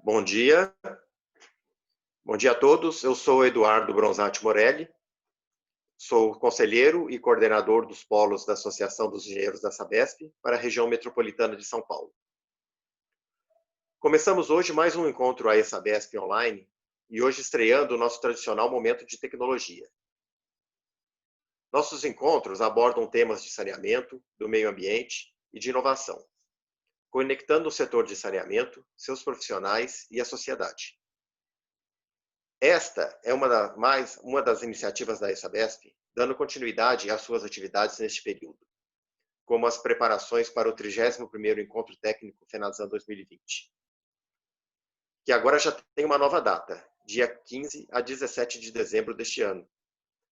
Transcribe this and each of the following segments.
Bom dia. Bom dia a todos. Eu sou Eduardo Bronzatti Morelli, sou conselheiro e coordenador dos polos da Associação dos Engenheiros da Sabesp para a região metropolitana de São Paulo. Começamos hoje mais um encontro AESabesp online e hoje estreando o nosso tradicional momento de tecnologia. Nossos encontros abordam temas de saneamento, do meio ambiente e de inovação, conectando o setor de saneamento, seus profissionais e a sociedade. Esta é uma das iniciativas da AESabesp, dando continuidade às suas atividades neste período, como as preparações para o 31º Encontro Técnico FENASAN 2020, que agora já tem uma nova data, dia 15 a 17 de dezembro deste ano,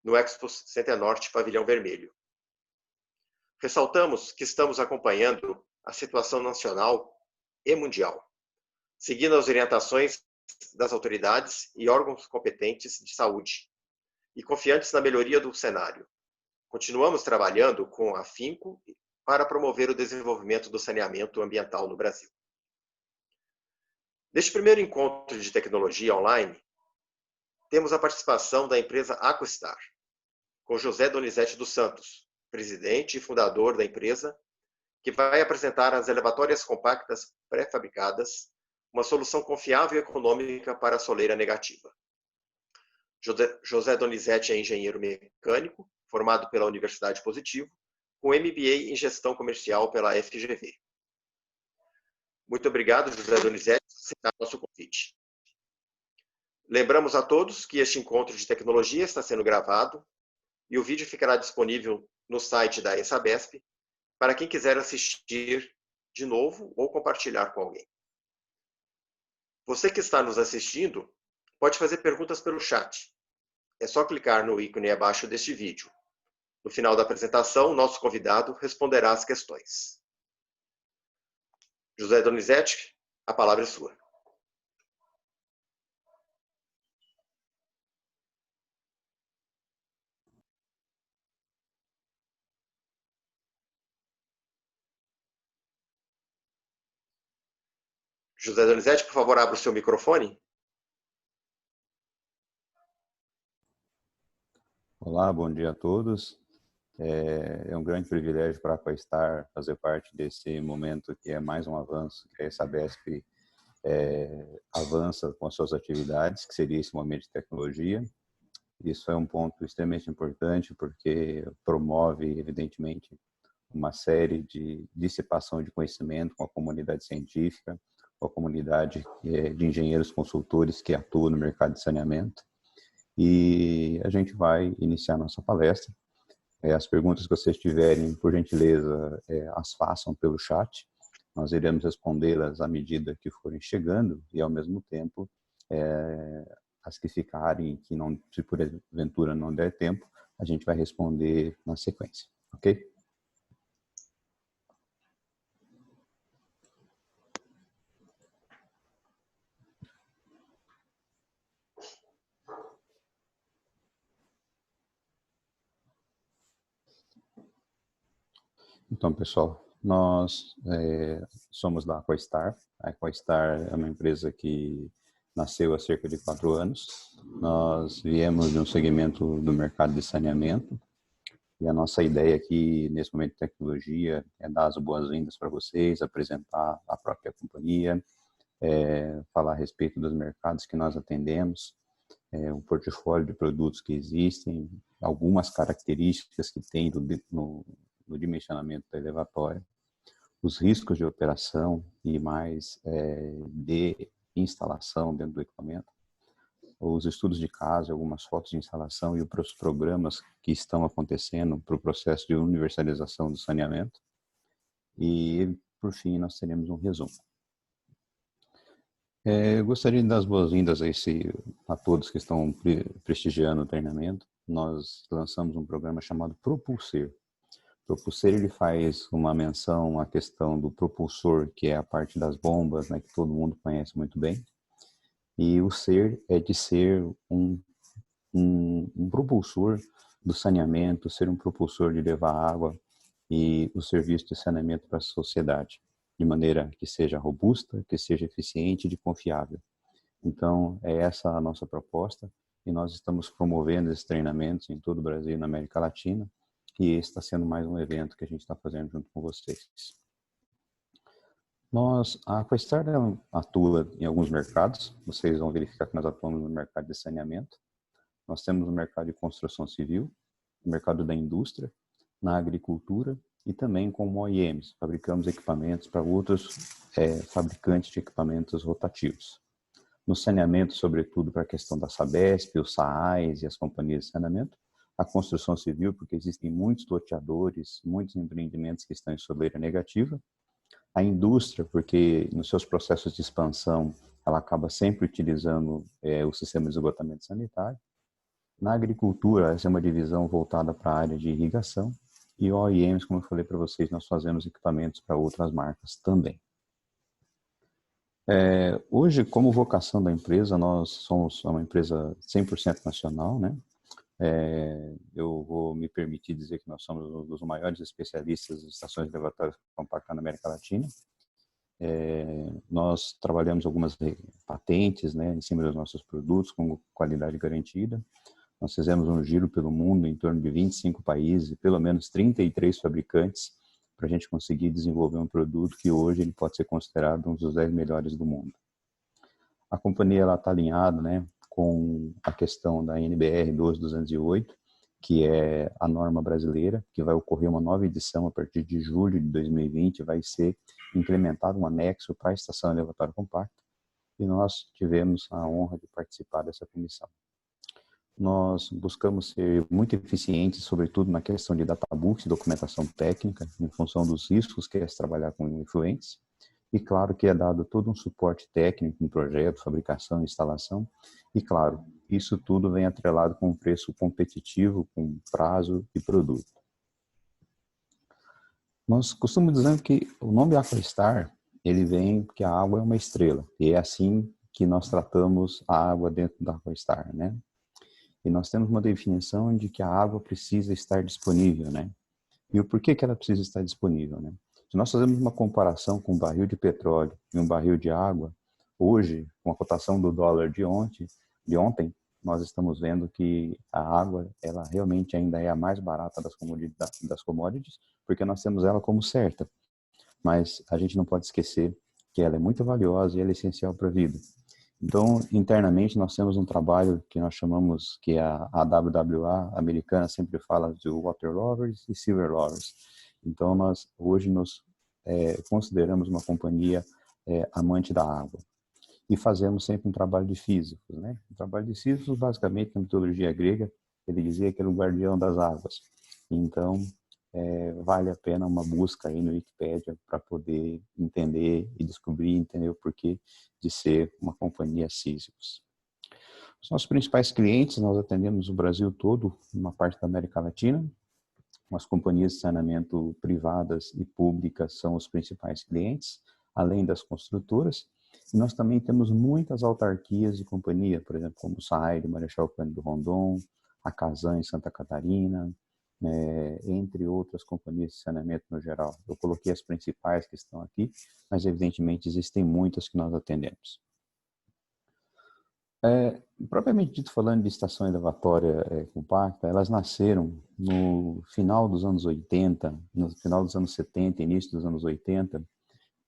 no Expo Center Norte Pavilhão Vermelho. Ressaltamos que estamos acompanhando a situação nacional e mundial, seguindo as orientações das autoridades e órgãos competentes de saúde, e confiantes na melhoria do cenário. Continuamos trabalhando com afinco para promover o desenvolvimento do saneamento ambiental no Brasil. Neste primeiro encontro de tecnologia online, temos a participação da empresa Aquistar, com José Donizete dos Santos, presidente e fundador da empresa, que vai apresentar as elevatórias compactas pré-fabricadas, uma solução confiável e econômica para a soleira negativa. José Donizete é engenheiro mecânico, formado pela Universidade Positivo, com MBA em Gestão Comercial pela FGV. Muito obrigado, José Donizete, por aceitar nosso convite. Lembramos a todos que este encontro de tecnologia está sendo gravado e o vídeo ficará disponível no site da AESabesp para quem quiser assistir de novo ou compartilhar com alguém. Você que está nos assistindo pode fazer perguntas pelo chat. É só clicar no ícone abaixo deste vídeo. No final da apresentação, nosso convidado responderá as questões. José Donizete, a palavra é sua. José Donizete, por favor, abra o seu microfone. Olá, bom dia a todos. É um grande privilégio para a Aquistar fazer parte desse momento que é mais um avanço, que a AESabesp avança com as suas atividades, que seria esse momento de tecnologia. Isso é um ponto extremamente importante porque promove, evidentemente, uma série de dissipação de conhecimento com a comunidade científica, com a comunidade de engenheiros consultores que atuam no mercado de saneamento. E a gente vai iniciar nossa palestra. As perguntas que vocês tiverem, por gentileza, as façam pelo chat. Nós iremos respondê-las à medida que forem chegando e, ao mesmo tempo, as que ficarem, que não, se porventura não der tempo, a gente vai responder na sequência, ok? Então, pessoal, nós somos da Aquistar. A Aquistar é uma empresa que nasceu há cerca de 4 anos. Nós viemos de um segmento do mercado de saneamento e a nossa ideia aqui, nesse momento de tecnologia, é dar as boas-vindas para vocês, apresentar a própria companhia, falar a respeito dos mercados que nós atendemos, o portfólio de produtos que existem, algumas características que tem no dimensionamento da elevatória, os riscos de operação e mais de instalação dentro do equipamento, os estudos de caso, algumas fotos de instalação e os programas que estão acontecendo para o processo de universalização do saneamento. E, por fim, nós teremos um resumo. Eu gostaria de dar as boas-vindas a todos que estão prestigiando o treinamento. Nós lançamos um programa chamado Propulser. Propulser, ele faz uma menção à questão do propulsor, que é a parte das bombas, né, que todo mundo conhece muito bem. E o ser é de ser um propulsor do saneamento, ser um propulsor de levar água e o serviço de saneamento para a sociedade. de maneira que seja robusta, que seja eficiente e confiável. Então, é essa a nossa proposta e nós estamos promovendo esses treinamentos em todo o Brasil e na América Latina, e esse está sendo mais um evento que a gente está fazendo junto com vocês. A Aquastar atua em alguns mercados, vocês vão verificar que nós atuamos no mercado de saneamento, nós temos no mercado de construção civil, no mercado da indústria, na agricultura e também como OEMs, fabricamos equipamentos para outros fabricantes de equipamentos rotativos. No saneamento, sobretudo para a questão da Sabesp, os SAAIs e as companhias de saneamento, a construção civil, porque existem muitos loteadores, muitos empreendimentos que estão em soleira negativa, a indústria, porque nos seus processos de expansão, ela acaba sempre utilizando o sistema de esgotamento sanitário. Na agricultura, essa é uma divisão voltada para a área de irrigação, e OEMs, como eu falei para vocês, nós fazemos equipamentos para outras marcas também. Hoje, como vocação da empresa, nós somos uma empresa 100% nacional, né? Eu vou me permitir dizer que nós somos um dos maiores especialistas em estações elevatórias compactas na América Latina. Nós trabalhamos algumas patentes, né, em cima dos nossos produtos com qualidade garantida. Nós fizemos um giro pelo mundo em torno de 25 países e pelo menos 33 fabricantes para a gente conseguir desenvolver um produto que hoje ele pode ser considerado um dos 10 melhores do mundo. A companhia está alinhada, né, com a questão da NBR 12208, que é a norma brasileira, que vai ocorrer uma nova edição a partir de julho de 2020, vai ser implementado um anexo para a estação elevatória compacta, e nós tivemos a honra de participar dessa comissão. Nós buscamos ser muito eficientes, sobretudo na questão de databooks, documentação técnica, em função dos riscos que é se trabalhar com influentes. E claro que é dado todo um suporte técnico em projeto, fabricação, instalação. E claro, isso tudo vem atrelado com um preço competitivo, com prazo e produto. Nós costumamos dizer que o nome Aquastar, ele vem porque a água é uma estrela. E é assim que nós tratamos a água dentro da Aquastar, né? E nós temos uma definição de que a água precisa estar disponível, né? E o porquê que ela precisa estar disponível, né? Se nós fazemos uma comparação com um barril de petróleo e um barril de água, hoje, com a cotação do dólar de ontem, nós estamos vendo que a água, ela realmente ainda é a mais barata das commodities, porque nós temos ela como certa. Mas a gente não pode esquecer que ela é muito valiosa e ela é essencial para a vida. Então, internamente, nós temos um trabalho que nós chamamos, que a WWA americana sempre fala de Water Lovers e Silver Lovers. Então, nós hoje nos consideramos uma companhia amante da água. E fazemos sempre um trabalho de físicos, né? O trabalho de físicos, basicamente, na mitologia grega, ele dizia que era o guardião das águas. Então, vale a pena uma busca aí no Wikipedia para poder entender e descobrir, entender o porquê de ser uma companhia Sísifos. Os nossos principais clientes, nós atendemos o Brasil todo, uma parte da América Latina. As companhias de saneamento privadas e públicas são os principais clientes, além das construtoras. E nós também temos muitas autarquias de companhia, por exemplo, como o SAAI de Marechal Cândido Rondon, a Casan em Santa Catarina, entre outras companhias de saneamento no geral. Eu coloquei as principais que estão aqui, mas evidentemente existem muitas que nós atendemos. Propriamente dito, falando de estação elevatória compacta, elas nasceram no final dos anos 80, no final dos anos 70, início dos anos 80,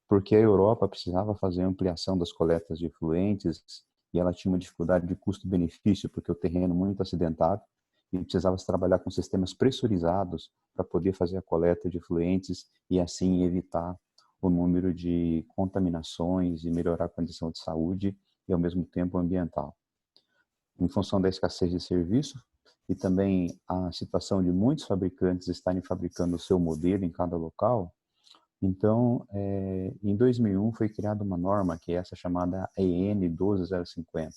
porque a Europa precisava fazer ampliação das coletas de efluentes e ela tinha uma dificuldade de custo-benefício, porque o terreno muito acidentado, e precisava se trabalhar com sistemas pressurizados para poder fazer a coleta de efluentes e assim evitar o número de contaminações e melhorar a condição de saúde e ao mesmo tempo ambiental. Em função da escassez de serviço e também a situação de muitos fabricantes estarem fabricando o seu modelo em cada local, então em 2001 foi criada uma norma que é essa chamada EN 12050.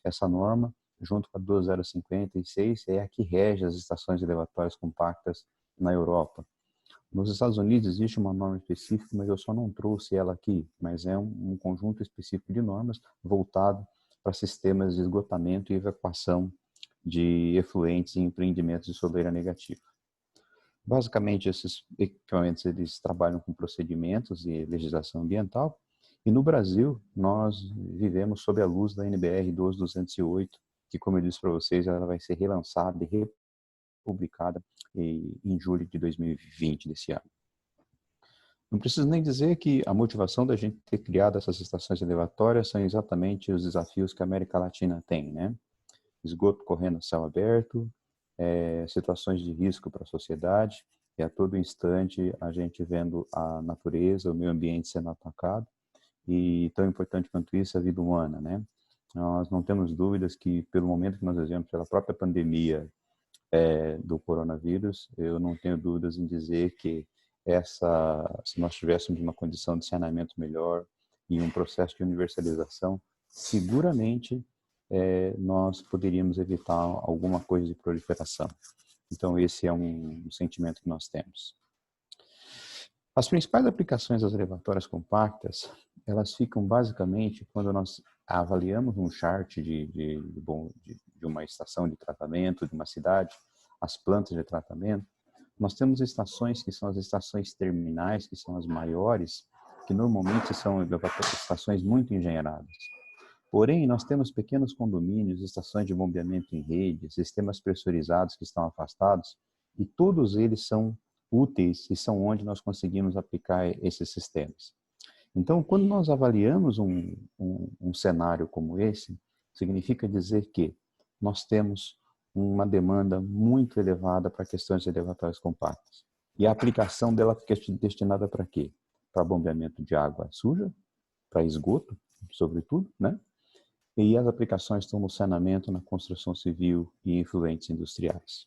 Essa norma, junto com a 12056, é a que rege as estações elevatórias compactas na Europa. Nos Estados Unidos existe uma norma específica, mas eu só não trouxe ela aqui, mas é um conjunto específico de normas voltado para sistemas de esgotamento e evacuação de efluentes em empreendimentos de soleira negativa. Basicamente, esses equipamentos eles trabalham com procedimentos e legislação ambiental. E no Brasil, nós vivemos sob a luz da NBR 12208, que, como eu disse para vocês, ela vai ser relançada e republicada em julho de 2020 desse ano. Não preciso nem dizer que a motivação da gente ter criado essas estações elevatórias são exatamente os desafios que a América Latina tem, né? Esgoto correndo a céu aberto, situações de risco para a sociedade, e a todo instante a gente vendo a natureza, o meio ambiente sendo atacado, e tão importante quanto isso a vida humana, né? Nós não temos dúvidas que, pelo momento que nós vivemos, pela própria pandemia do coronavírus, eu não tenho dúvidas em dizer que se nós tivéssemos uma condição de saneamento melhor e um processo de universalização, seguramente nós poderíamos evitar alguma coisa de proliferação. Então, esse é um sentimento que nós temos. As principais aplicações das elevatórias compactas, elas ficam basicamente quando nós avaliamos um chart de uma estação de tratamento, de uma cidade, as plantas de tratamento, nós temos estações que são as estações terminais, que são as maiores, que normalmente são estações muito engenheiradas. Porém, nós temos pequenos condomínios, estações de bombeamento em rede, sistemas pressurizados que estão afastados, e todos eles são úteis e são onde nós conseguimos aplicar esses sistemas. Então, quando nós avaliamos um cenário como esse, significa dizer que nós temos uma demanda muito elevada para questões de elevatórias compactas. E a aplicação dela fica destinada para quê? Para bombeamento de água suja, para esgoto, sobretudo, né? E as aplicações estão no saneamento, na construção civil e efluentes industriais.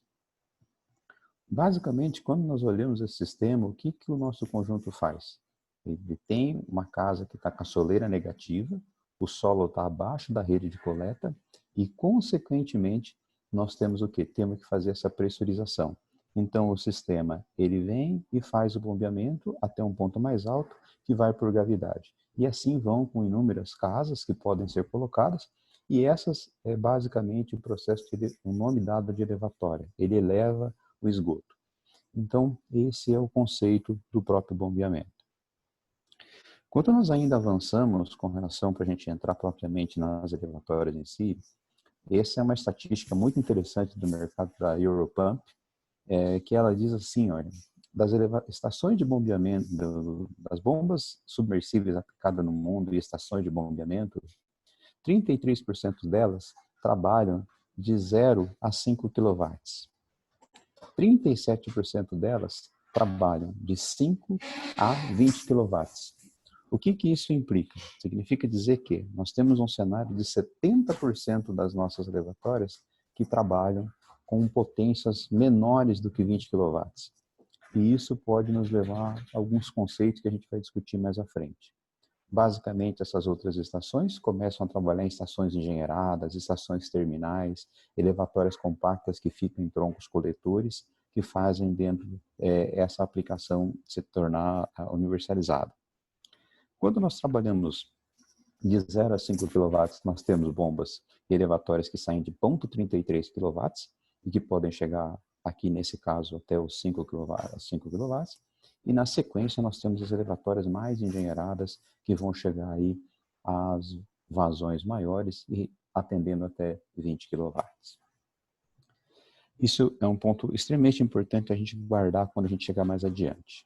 Basicamente, quando nós olhamos esse sistema, o que o nosso conjunto faz? Ele tem uma casa que está com a soleira negativa, o solo está abaixo da rede de coleta e, consequentemente, nós temos o quê? Temos que fazer essa pressurização. Então, o sistema, ele vem e faz o bombeamento até um ponto mais alto que vai por gravidade. E assim vão com inúmeras casas que podem ser colocadas, e essas é basicamente o processo, o nome dado de elevatória. Ele eleva o esgoto. Então, esse é o conceito do próprio bombeamento. Quando nós ainda avançamos com relação para a gente entrar propriamente nas elevatórias em si, essa é uma estatística muito interessante do mercado da Europump, que ela diz assim, olha, das estações de bombeamento, das bombas submersíveis aplicadas no mundo e estações de bombeamento, 33% delas trabalham de 0 a 5 kW. 37% delas trabalham de 5 a 20 kW. O que isso implica? Significa dizer que nós temos um cenário de 70% das nossas elevatórias que trabalham com potências menores do que 20 kW. E isso pode nos levar a alguns conceitos que a gente vai discutir mais à frente. Basicamente, essas outras estações começam a trabalhar em estações engenheiradas, estações terminais, elevatórias compactas que ficam em troncos coletores, que fazem dentro essa aplicação se tornar universalizada. Quando nós trabalhamos de 0 a 5 kW, nós temos bombas elevatórias que saem de 0,33 kW e que podem chegar aqui nesse caso até os 5 kW. E na sequência nós temos as elevatórias mais engenheiradas que vão chegar aí às vazões maiores e atendendo até 20 kW. Isso é um ponto extremamente importante a gente guardar quando a gente chegar mais adiante.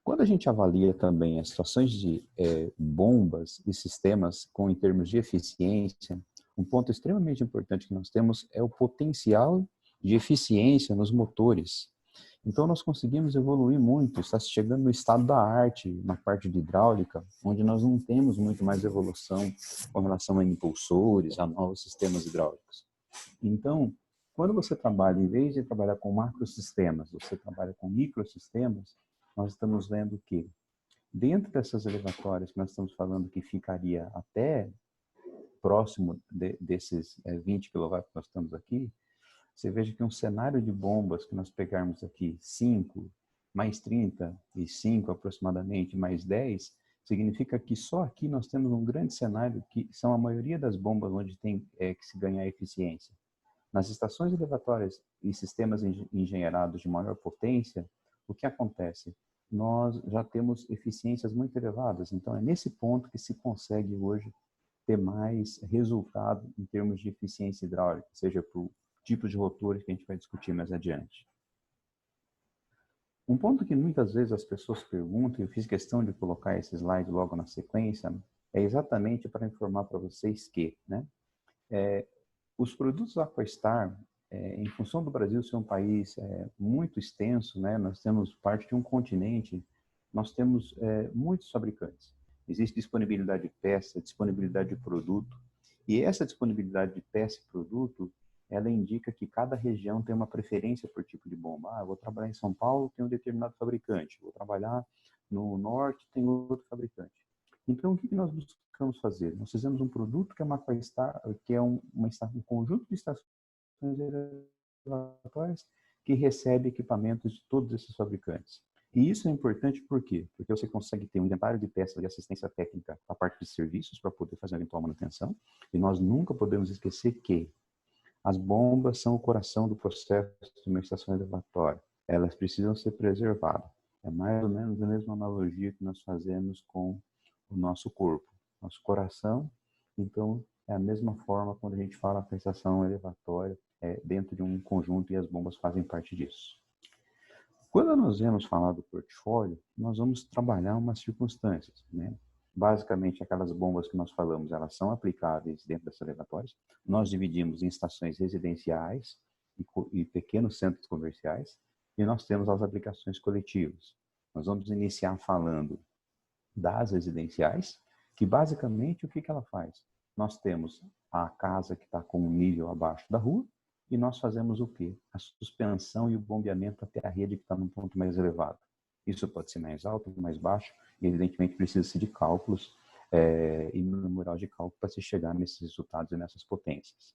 Quando a gente avalia também as situações de bombas e sistemas em termos de eficiência, um ponto extremamente importante que nós temos é o potencial de eficiência nos motores. Então, nós conseguimos evoluir muito, está chegando no estado da arte, na parte de hidráulica, onde nós não temos muito mais evolução com relação a impulsores, a novos sistemas hidráulicos. Então, quando você trabalha, em vez de trabalhar com macrosistemas, você trabalha com microsistemas, nós estamos vendo que, dentro dessas elevatórias que nós estamos falando que ficaria até próximo desses 20 kW que nós estamos aqui, você veja que um cenário de bombas que nós pegarmos aqui 5, mais 35 aproximadamente, mais 10, significa que só aqui nós temos um grande cenário que são a maioria das bombas onde tem que se ganhar eficiência. Nas estações elevatórias e sistemas engenheirados de maior potência, o que acontece? Nós já temos eficiências muito elevadas, então é nesse ponto que se consegue hoje ter mais resultado em termos de eficiência hidráulica, seja por tipo de rotores que a gente vai discutir mais adiante. Um ponto que muitas vezes as pessoas perguntam, e eu fiz questão de colocar esse slide logo na sequência, é exatamente para informar para vocês que, né, os produtos Aquastar, em função do Brasil ser um país muito extenso, né, nós temos parte de um continente, nós temos muitos fabricantes. Existe disponibilidade de peça, disponibilidade de produto, e essa disponibilidade de peça e produto, ela indica que cada região tem uma preferência por tipo de bomba. Ah, eu vou trabalhar em São Paulo, tem um determinado fabricante. Vou trabalhar no norte, tem outro fabricante. Então, o que nós buscamos fazer? Nós fizemos um produto que é uma Aquastar, que é um conjunto de estações elevatórias que recebe equipamentos de todos esses fabricantes. E isso é importante por quê? Porque você consegue ter um inventário de peças de assistência técnica a parte de serviços para poder fazer a eventual manutenção. E nós nunca podemos esquecer que as bombas são o coração do processo de uma estação elevatória. Elas precisam ser preservadas. É mais ou menos a mesma analogia que nós fazemos com o nosso corpo. Nosso coração, então, é a mesma forma quando a gente fala que a estação elevatória é dentro de um conjunto e as bombas fazem parte disso. Quando nós vamos falar do portfólio, nós vamos trabalhar umas circunstâncias, né? Basicamente, aquelas bombas que nós falamos, elas são aplicáveis dentro das elevatórias. Nós dividimos em estações residenciais e pequenos centros comerciais, e nós temos as aplicações coletivas. Nós vamos iniciar falando das residenciais, que basicamente o que ela faz? Nós temos a casa que está com um nível abaixo da rua, e nós fazemos o quê? A suspensão e o bombeamento até a rede que está num ponto mais elevado. Isso pode ser mais alto, mais baixo, e evidentemente precisa-se de cálculos e memorial de cálculo para se chegar nesses resultados e nessas potências.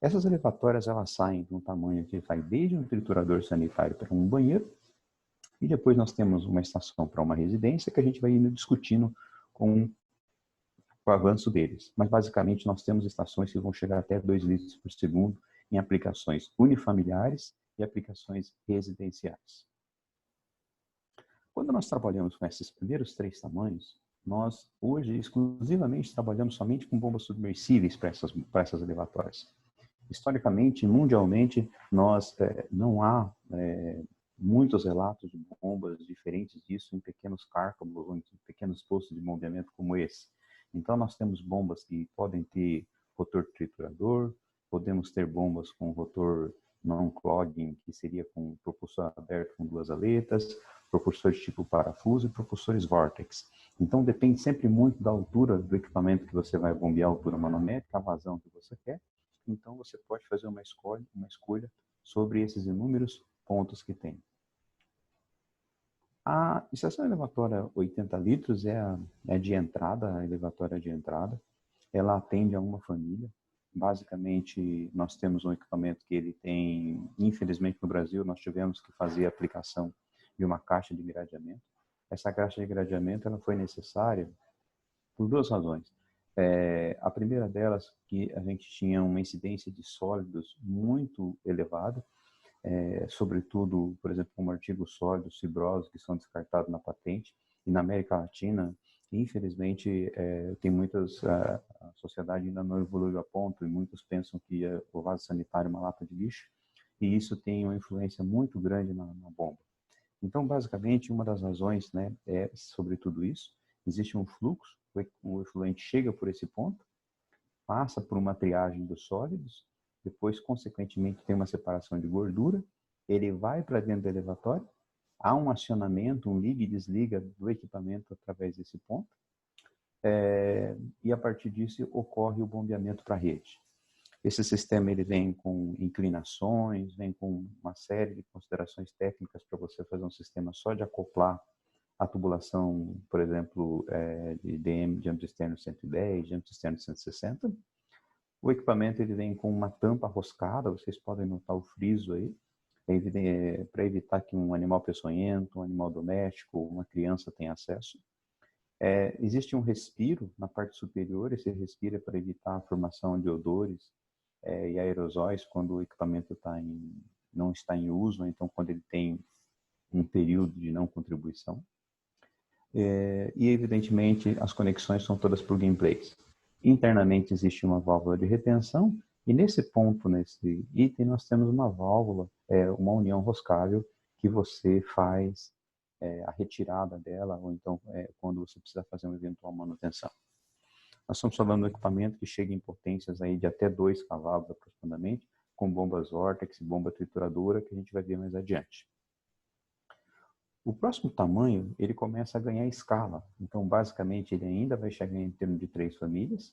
Essas elevatórias, elas saem de um tamanho que vai desde um triturador sanitário para um banheiro, e depois nós temos uma estação para uma residência que a gente vai indo discutindo com o avanço deles. Mas basicamente nós temos estações que vão chegar até 2 litros por segundo em aplicações unifamiliares e aplicações residenciais. Quando nós trabalhamos com esses primeiros 3 tamanhos, nós hoje exclusivamente trabalhamos somente com bombas submersíveis para essas elevatórias. Historicamente, mundialmente, não há muitos relatos de bombas diferentes disso em pequenos cárcamos ou em pequenos postos de bombeamento como esse. Então, nós temos bombas que podem ter rotor triturador, podemos ter bombas com rotor non-clogging, que seria com propulsor aberto com 2 aletas, propulsores tipo parafuso e propulsores vortex. Então, depende sempre muito da altura do equipamento que você vai bombear, a altura manométrica, a vazão que você quer. Então, você pode fazer uma escolha sobre esses inúmeros pontos que tem. A estação elevatória 80 litros é de entrada, a elevatória de entrada. Ela atende a uma família. Basicamente, nós temos um equipamento que ele tem, infelizmente no Brasil, nós tivemos que fazer a aplicação de uma caixa de gradeamento. Essa caixa de gradeamento ela foi necessária por 2 razões. A primeira delas, que a gente tinha uma incidência de sólidos muito elevada, sobretudo, por exemplo, como artigos sólidos, fibrosos, que são descartados na patente. E na América Latina, infelizmente, tem muitas... A sociedade ainda não evoluiu a ponto e muitos pensam que o vaso sanitário é uma lata de lixo, e isso tem uma influência muito grande na bomba. Então, basicamente, uma das razões, né, é sobre tudo isso. Existe um fluxo, o efluente chega por esse ponto, passa por uma triagem dos sólidos, depois, consequentemente, tem uma separação de gordura, ele vai para dentro do elevatório, há um acionamento, um liga e desliga do equipamento através desse ponto, e a partir disso ocorre o bombeamento para a rede. Esse sistema ele vem com inclinações, vem com uma série de considerações técnicas para você fazer um sistema só de acoplar a tubulação, por exemplo, de DM, diâmetro externo 110, diâmetro externo 160. O equipamento ele vem com uma tampa roscada, vocês podem notar o friso aí, para evitar que um animal peçonhento, um animal doméstico, uma criança tenha acesso. Existe um respiro na parte superior, esse respiro é para evitar a formação de odores e aerosóis quando o equipamento não está em uso, então quando ele tem um período de não contribuição. E, evidentemente, as conexões são todas plug and play. Internamente existe uma válvula de retenção e nesse ponto, nesse item, nós temos uma válvula, uma união roscável que você faz a retirada dela ou então quando você precisa fazer uma eventual manutenção. Nós estamos falando de um equipamento que chega em potências aí de até 2 cavalos aproximadamente, com bombas Vortex e bomba trituradora, que a gente vai ver mais adiante. O próximo tamanho, ele começa a ganhar escala. Então, basicamente, ele ainda vai chegar em termos de 3 famílias.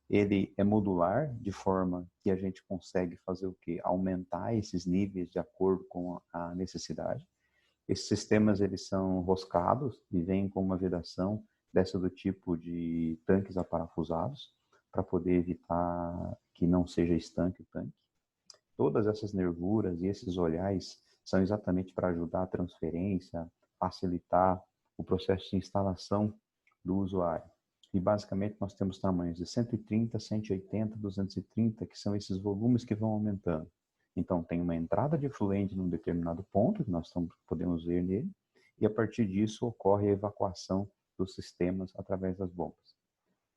Ele é modular, de forma que a gente consegue fazer o quê? Aumentar esses níveis de acordo com a necessidade. Esses sistemas, eles são roscados e vêm com uma vedação dessa do tipo de tanques aparafusados, para poder evitar que não seja estanque o tanque. Todas essas nervuras e esses olhares são exatamente para ajudar a transferência, facilitar o processo de instalação do usuário. E basicamente nós temos tamanhos de 130, 180, 230, que são esses volumes que vão aumentando. Então tem uma entrada de fluente num determinado ponto, que nós podemos ver nele, e a partir disso ocorre a evacuação dos sistemas através das bombas.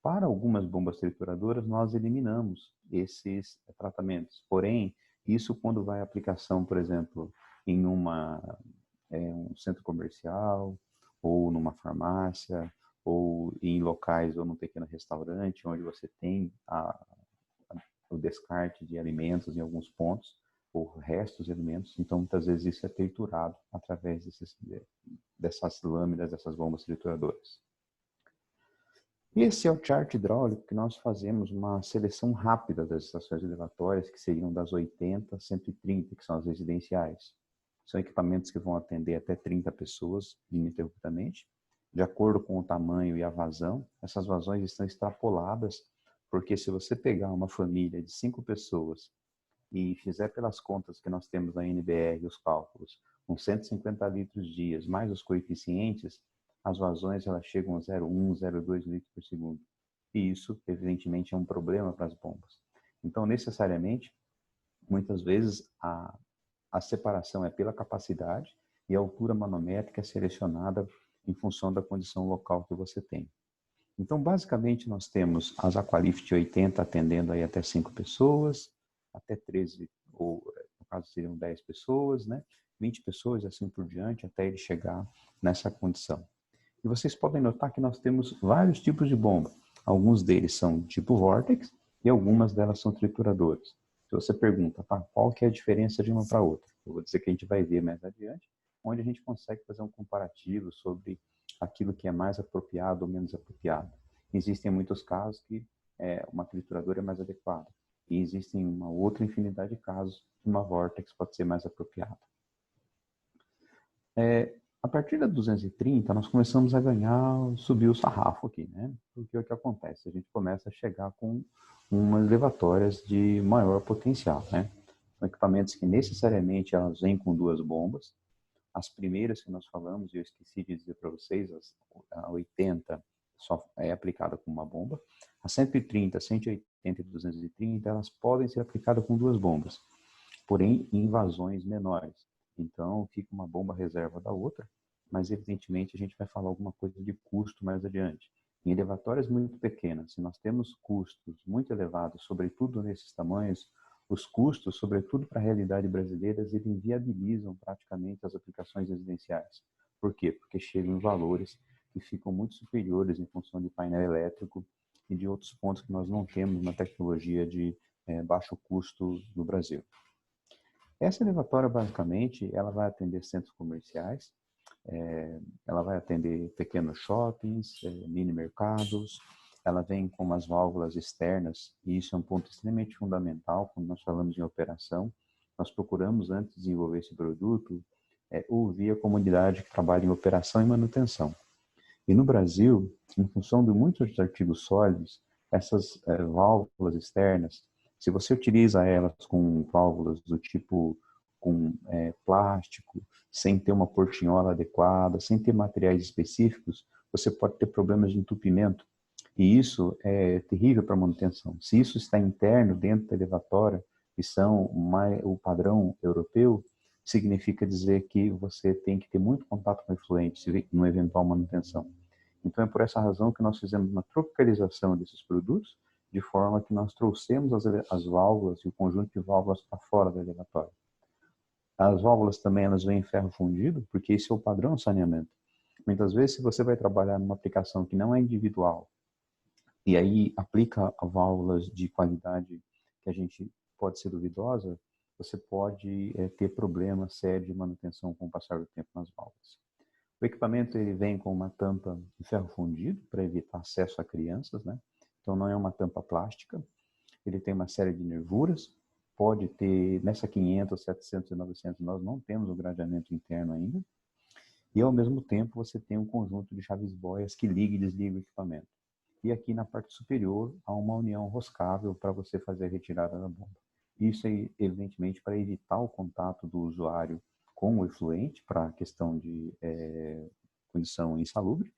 Para algumas bombas trituradoras, nós eliminamos esses tratamentos. Porém, isso quando vai à aplicação, por exemplo, em um centro comercial, ou numa farmácia, ou em locais ou num pequeno restaurante, onde você tem o descarte de alimentos em alguns pontos, ou restos de alimentos. Então, muitas vezes isso é triturado através dessas lâminas, dessas bombas trituradoras. Esse é o chart hidráulico que nós fazemos uma seleção rápida das estações elevatórias, que seriam das 80 a 130, que são as residenciais. São equipamentos que vão atender até 30 pessoas ininterruptamente. De acordo com o tamanho e a vazão, essas vazões estão extrapoladas, porque se você pegar uma família de 5 pessoas e fizer pelas contas que nós temos na NBR, os cálculos, com 150 litros dias, mais os coeficientes, as vazões elas chegam a 0,1, 0,2 litros por segundo. E isso, evidentemente, é um problema para as bombas. Então, necessariamente, muitas vezes, a separação é pela capacidade e a altura manométrica é selecionada em função da condição local que você tem. Então, basicamente, nós temos as Aqualift 80 atendendo aí até 5 pessoas, até 13, ou no caso seriam 10 pessoas, né? 20 pessoas, assim por diante, até ele chegar nessa condição. E vocês podem notar que nós temos vários tipos de bomba. Alguns deles são tipo Vortex e algumas delas são trituradoras. Se você pergunta, tá, qual que é a diferença de uma para outra? Eu vou dizer que a gente vai ver mais adiante, onde a gente consegue fazer um comparativo sobre aquilo que é mais apropriado ou menos apropriado. Existem muitos casos que uma trituradora é mais adequada. E existem uma outra infinidade de casos que uma Vortex pode ser mais apropriada. A partir da 230, nós começamos a subir o sarrafo aqui, né? Porque o que acontece? A gente começa a chegar com umas elevatórias de maior potencial, né? São equipamentos que necessariamente elas vêm com 2 bombas. As primeiras que nós falamos, eu esqueci de dizer para vocês, a 80 só é aplicada com uma bomba. A 130, 180 e 230, elas podem ser aplicadas com 2 bombas, porém em vazões menores. Então, fica uma bomba reserva da outra, mas evidentemente a gente vai falar alguma coisa de custo mais adiante. Em elevatórias muito pequenas, se nós temos custos muito elevados, sobretudo nesses tamanhos, os custos, sobretudo para a realidade brasileira, eles inviabilizam praticamente as aplicações residenciais. Por quê? Porque chegam em valores que ficam muito superiores em função de painel elétrico e de outros pontos que nós não temos na tecnologia de baixo custo no Brasil. Essa elevatória, basicamente, ela vai atender centros comerciais, ela vai atender pequenos shoppings, mini mercados, ela vem com umas válvulas externas, e isso é um ponto extremamente fundamental quando nós falamos em operação. Nós procuramos, antes de desenvolver esse produto, ouvir a comunidade que trabalha em operação e manutenção. E no Brasil, em função de muitos artigos sólidos, essas válvulas externas, se você utiliza elas com válvulas do tipo com plástico, sem ter uma portinhola adequada, sem ter materiais específicos, você pode ter problemas de entupimento. E isso é terrível para a manutenção. Se isso está interno dentro da elevatória, que são o padrão europeu, significa dizer que você tem que ter muito contato com o efluente numa eventual manutenção. Então, é por essa razão que nós fizemos uma tropicalização desses produtos, de forma que nós trouxemos as válvulas e o conjunto de válvulas para fora da elevatória. As válvulas também elas vêm em ferro fundido, porque esse é o padrão de saneamento. Muitas vezes, se você vai trabalhar numa aplicação que não é individual, e aí aplica válvulas de qualidade que a gente pode ser duvidosa, você pode ter problemas sérios de manutenção com o passar do tempo nas válvulas. O equipamento ele vem com uma tampa de ferro fundido para evitar acesso a crianças, né? Então não é uma tampa plástica. Ele tem uma série de nervuras. Pode ter, nessa 500, 700 e 900, nós não temos o gradeamento interno ainda. E ao mesmo tempo você tem um conjunto de chaves boias que liga e desliga o equipamento. E aqui na parte superior há uma união roscável para você fazer a retirada da bomba. Isso é evidentemente para evitar o contato do usuário com o efluente, para a questão de condição insalubre,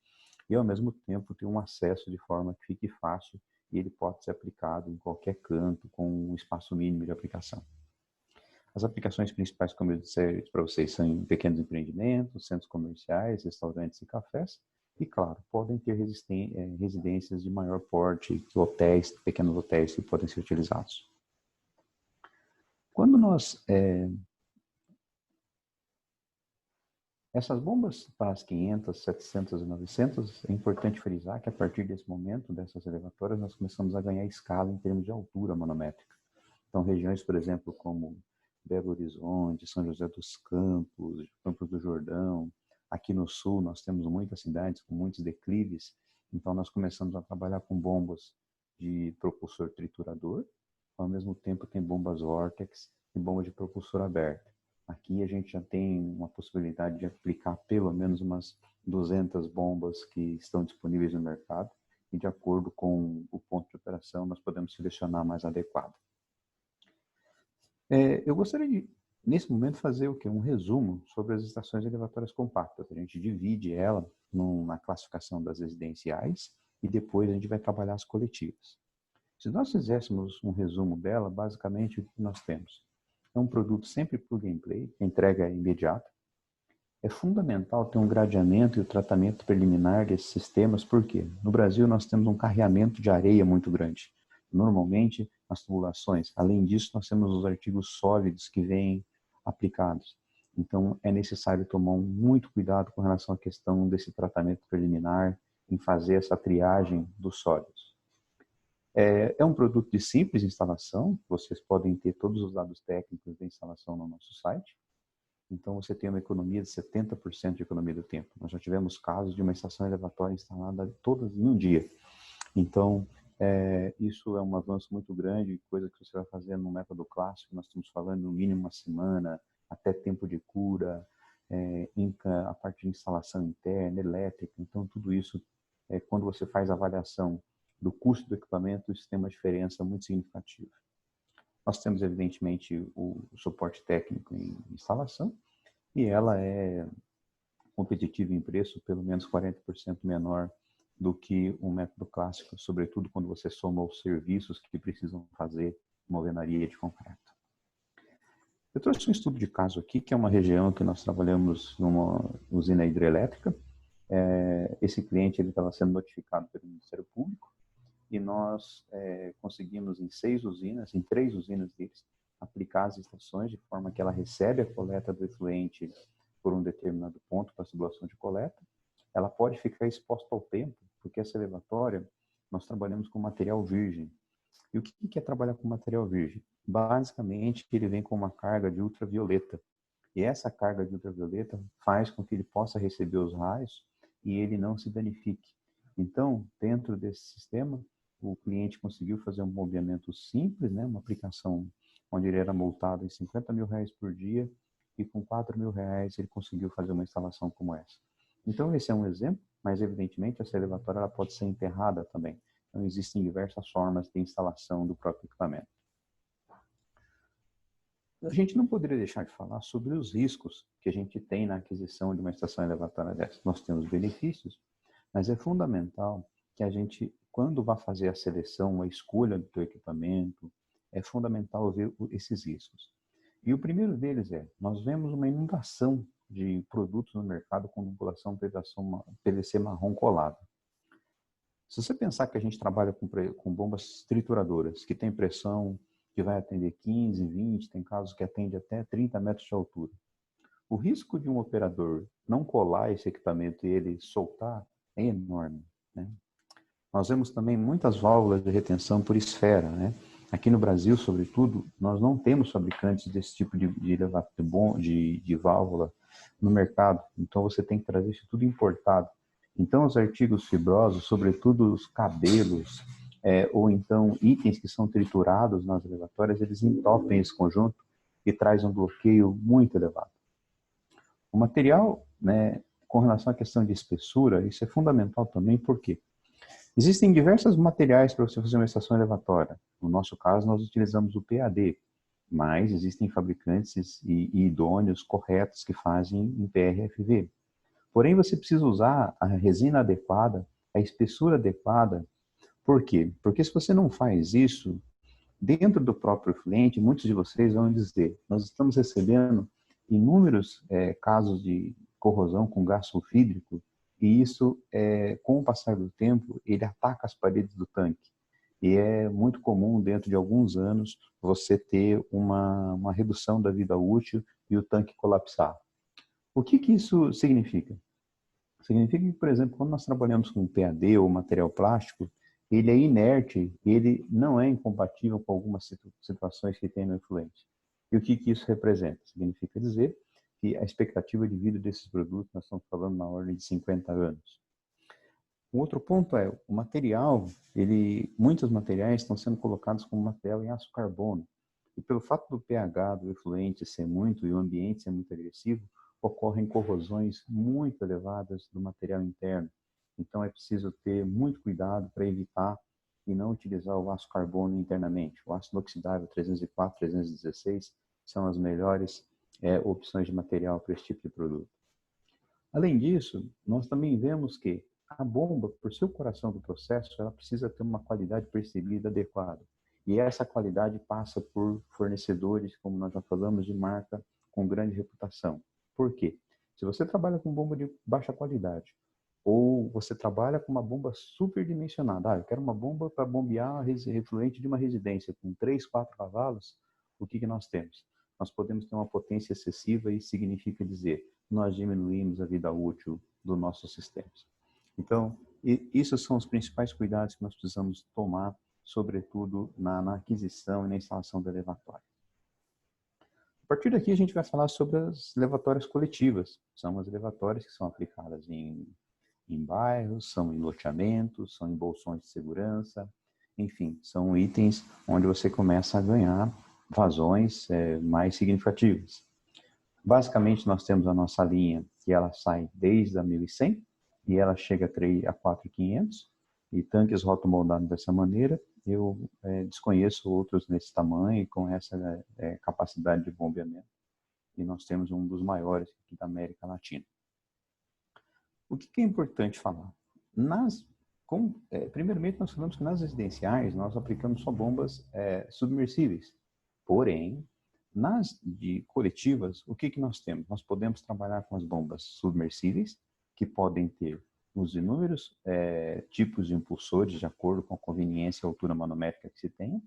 e ao mesmo tempo ter um acesso de forma que fique fácil e ele pode ser aplicado em qualquer canto com um espaço mínimo de aplicação. As aplicações principais, como eu disse para vocês, são em pequenos empreendimentos, centros comerciais, restaurantes e cafés, e claro, podem ter residências de maior porte, hotéis, pequenos hotéis que podem ser utilizados. Quando nós essas bombas para as 500, 700 e 900, é importante frisar que a partir desse momento, dessas elevatórias, nós começamos a ganhar escala em termos de altura manométrica. Então, regiões, por exemplo, como Belo Horizonte, São José dos Campos, Campos do Jordão, aqui no sul nós temos muitas cidades com muitos declives, então nós começamos a trabalhar com bombas de propulsor triturador, ao mesmo tempo tem bombas Vortex e bomba de propulsor aberto. Aqui a gente já tem uma possibilidade de aplicar pelo menos umas 200 bombas que estão disponíveis no mercado e de acordo com o ponto de operação nós podemos selecionar a mais adequado. Eu gostaria de, nesse momento, fazer um resumo sobre as estações elevatórias compactas. A gente divide ela na classificação das residenciais e depois a gente vai trabalhar as coletivas. Se nós fizéssemos um resumo dela, basicamente o que nós temos? É um produto sempre plug and play, a entrega é imediata. É fundamental ter um gradeamento e o tratamento preliminar desses sistemas, porque no Brasil nós temos um carreamento de areia muito grande. Normalmente, nas tubulações. Além disso, nós temos os artigos sólidos que vêm aplicados. Então, é necessário tomar muito cuidado com relação à questão desse tratamento preliminar, em fazer essa triagem dos sólidos. É um produto de simples instalação, vocês podem ter todos os dados técnicos da instalação no nosso site. Então, você tem uma economia de 70% de economia do tempo. Nós já tivemos casos de uma estação elevatória instalada todas em um dia. Então, isso é um avanço muito grande, coisa que você vai fazer no método clássico, nós estamos falando no mínimo uma semana, até tempo de cura, a parte de instalação interna, elétrica. Então, tudo isso, quando você faz a avaliação do custo do equipamento, isso tem uma diferença muito significativa. Nós temos, evidentemente, o suporte técnico em instalação, e ela é competitiva em preço, pelo menos 40% menor do que um método clássico, sobretudo quando você soma os serviços que precisam fazer uma alvenaria de concreto. Eu trouxe um estudo de caso aqui, que é uma região que nós trabalhamos numa usina hidrelétrica. Esse cliente estava sendo notificado pelo Ministério Público e nós conseguimos em 3 usinas deles, aplicar as estações de forma que ela recebe a coleta do efluente por um determinado ponto para a tubulação de coleta. Ela pode ficar exposta ao tempo, porque essa elevatória, nós trabalhamos com material virgem. E o que é trabalhar com material virgem? Basicamente, ele vem com uma carga de ultravioleta. E essa carga de ultravioleta faz com que ele possa receber os raios e ele não se danifique. Então, dentro desse sistema, o cliente conseguiu fazer um mobiliamento simples, né? Uma aplicação onde ele era multado em R$50 mil por dia e com R$4 mil ele conseguiu fazer uma instalação como essa. Então, esse é um exemplo, mas evidentemente essa elevatória ela pode ser enterrada também. Então, existem diversas formas de instalação do próprio equipamento. A gente não poderia deixar de falar sobre os riscos que a gente tem na aquisição de uma estação elevatória dessa. Nós temos benefícios, mas é fundamental que a gente, quando vai fazer a seleção, a escolha do teu equipamento, é fundamental ver esses riscos. E o primeiro deles nós vemos uma inundação de produtos no mercado com tubulação PVC marrom colado. Se você pensar que a gente trabalha com bombas trituradoras, que tem pressão que vai atender 15, 20, tem casos que atende até 30 metros de altura. O risco de um operador não colar esse equipamento e ele soltar é enorme, né? Nós vemos também muitas válvulas de retenção por esfera, né? Aqui no Brasil, sobretudo, nós não temos fabricantes desse tipo de válvula no mercado. Então, você tem que trazer isso tudo importado. Então, os artigos fibrosos, sobretudo os cabelos, ou então itens que são triturados nas elevatórias, eles entopem esse conjunto e traz um bloqueio muito elevado. O material, né, com relação à questão de espessura, isso é fundamental também, porque existem diversos materiais para você fazer uma estação elevatória. No nosso caso, nós utilizamos o PAD, mas existem fabricantes e idôneos corretos que fazem em PRFV. Porém, você precisa usar a resina adequada, a espessura adequada. Por quê? Porque se você não faz isso, dentro do próprio cliente, muitos de vocês vão dizer, nós estamos recebendo inúmeros casos de corrosão com gás sulfídrico, e isso, com o passar do tempo, ele ataca as paredes do tanque. E é muito comum, dentro de alguns anos, você ter uma redução da vida útil e o tanque colapsar. O que isso significa? Significa que, por exemplo, quando nós trabalhamos com PAD ou material plástico, ele é inerte, ele não é incompatível com algumas situações que tem no efluente. E o que isso representa? Significa dizer que a expectativa de vida desses produtos, nós estamos falando na ordem de 50 anos. O outro ponto é, o material, muitos materiais estão sendo colocados como material em aço carbono. E pelo fato do pH do efluente ser muito e o ambiente ser muito agressivo, ocorrem corrosões muito elevadas do material interno. Então é preciso ter muito cuidado para evitar e não utilizar o aço carbono internamente. O ácido inoxidável 304, 316 são as melhores opções de material para esse tipo de produto. Além disso, nós também vemos que a bomba, por ser o coração do processo, ela precisa ter uma qualidade percebida adequada. E essa qualidade passa por fornecedores, como nós já falamos, de marca com grande reputação. Por quê? Se você trabalha com bomba de baixa qualidade, ou você trabalha com uma bomba superdimensionada, eu quero uma bomba para bombear refluente de uma residência com 3, 4 cavalos, o que nós temos? Nós podemos ter uma potência excessiva e significa dizer, nós diminuímos a vida útil dos nossos sistemas. Então, esses são os principais cuidados que nós precisamos tomar, sobretudo na aquisição e na instalação da elevatória. A partir daqui, a gente vai falar sobre as elevatórias coletivas. São as elevatórias que são aplicadas em bairros, são em loteamentos, são em bolsões de segurança, enfim, são itens onde você começa a ganhar vazões mais significativas. Basicamente, nós temos a nossa linha que ela sai desde a 1100 e ela chega a 4500 e tanques rotomoldados dessa maneira. Eu desconheço outros nesse tamanho e com essa capacidade de bombeamento. E nós temos um dos maiores aqui da América Latina. O que é importante falar? Primeiramente, nós falamos que nas residenciais nós aplicamos só bombas submersíveis. Porém, nas de coletivas, o que nós temos? Nós podemos trabalhar com as bombas submersíveis, que podem ter os inúmeros tipos de impulsores, de acordo com a conveniência e altura manométrica que se tenha.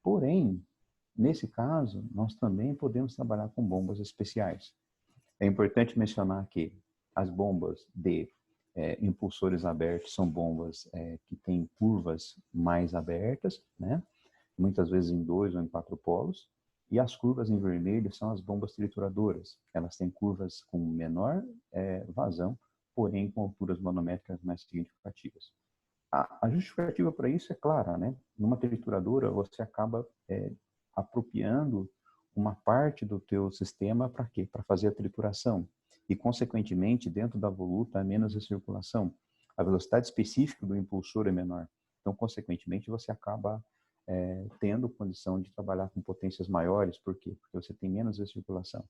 Porém, nesse caso, nós também podemos trabalhar com bombas especiais. É importante mencionar que as bombas de impulsores abertos são bombas que têm curvas mais abertas, né? Muitas vezes em 2 ou em 4 polos. E as curvas em vermelho são as bombas trituradoras. Elas têm curvas com menor vazão, porém com alturas manométricas mais significativas. A justificativa para isso é clara, né? Numa trituradora, você acaba apropriando uma parte do teu sistema para quê? Para fazer a trituração. E, consequentemente, dentro da voluta há menos recirculação. A velocidade específica do impulsor é menor. Então, consequentemente, você acaba tendo condição de trabalhar com potências maiores. Por quê? Porque você tem menos recirculação.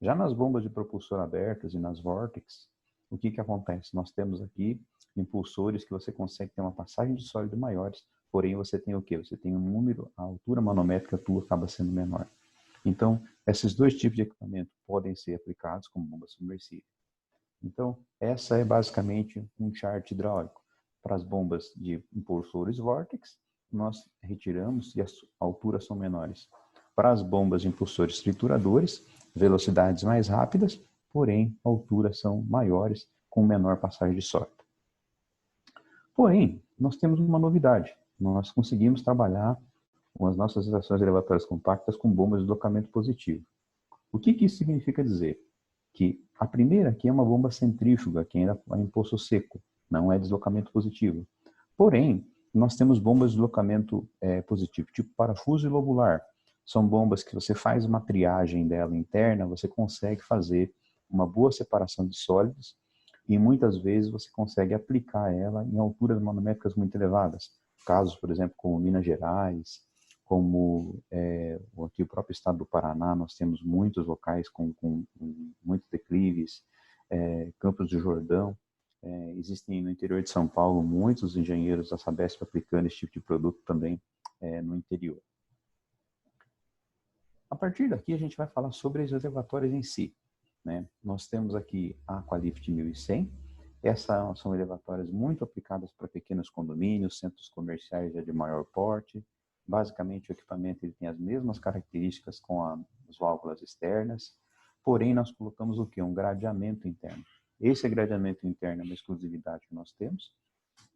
Já nas bombas de propulsor abertas e nas Vortex, o que que acontece? Nós temos aqui impulsores que você consegue ter uma passagem de sólido maiores, porém você tem o quê? Você tem um número, a altura manométrica tua acaba sendo menor. Então, esses dois tipos de equipamento podem ser aplicados como bomba submersível. Então, essa é basicamente um chart hidráulico. Para as bombas de impulsores Vortex, nós retiramos e as alturas são menores. Para as bombas de impulsores trituradores, velocidades mais rápidas, porém, alturas são maiores, com menor passagem de sólido. Porém, nós temos uma novidade. Nós conseguimos trabalhar com as nossas estações elevatórias compactas com bombas de deslocamento positivo. O que isso significa dizer? Que a primeira aqui é uma bomba centrífuga, que ainda é em poço seco, não é deslocamento positivo. Porém, nós temos bombas de deslocamento positivo, tipo parafuso e lobular. São bombas que você faz uma triagem dela interna, você consegue fazer uma boa separação de sólidos e muitas vezes você consegue aplicar ela em alturas manométricas muito elevadas. Casos, por exemplo, como Minas Gerais, como aqui o próprio estado do Paraná, nós temos muitos locais com muitos declives, Campos do Jordão, existem no interior de São Paulo muitos engenheiros da Sabesp aplicando esse tipo de produto também no interior. A partir daqui a gente vai falar sobre as elevatórias em si, né? Nós temos aqui a Aqualift 1100, essas são elevatórias muito aplicadas para pequenos condomínios, centros comerciais já de maior porte. Basicamente, o equipamento ele tem as mesmas características com as válvulas externas, porém, nós colocamos o quê? Um gradeamento interno. Esse gradeamento interno é uma exclusividade que nós temos.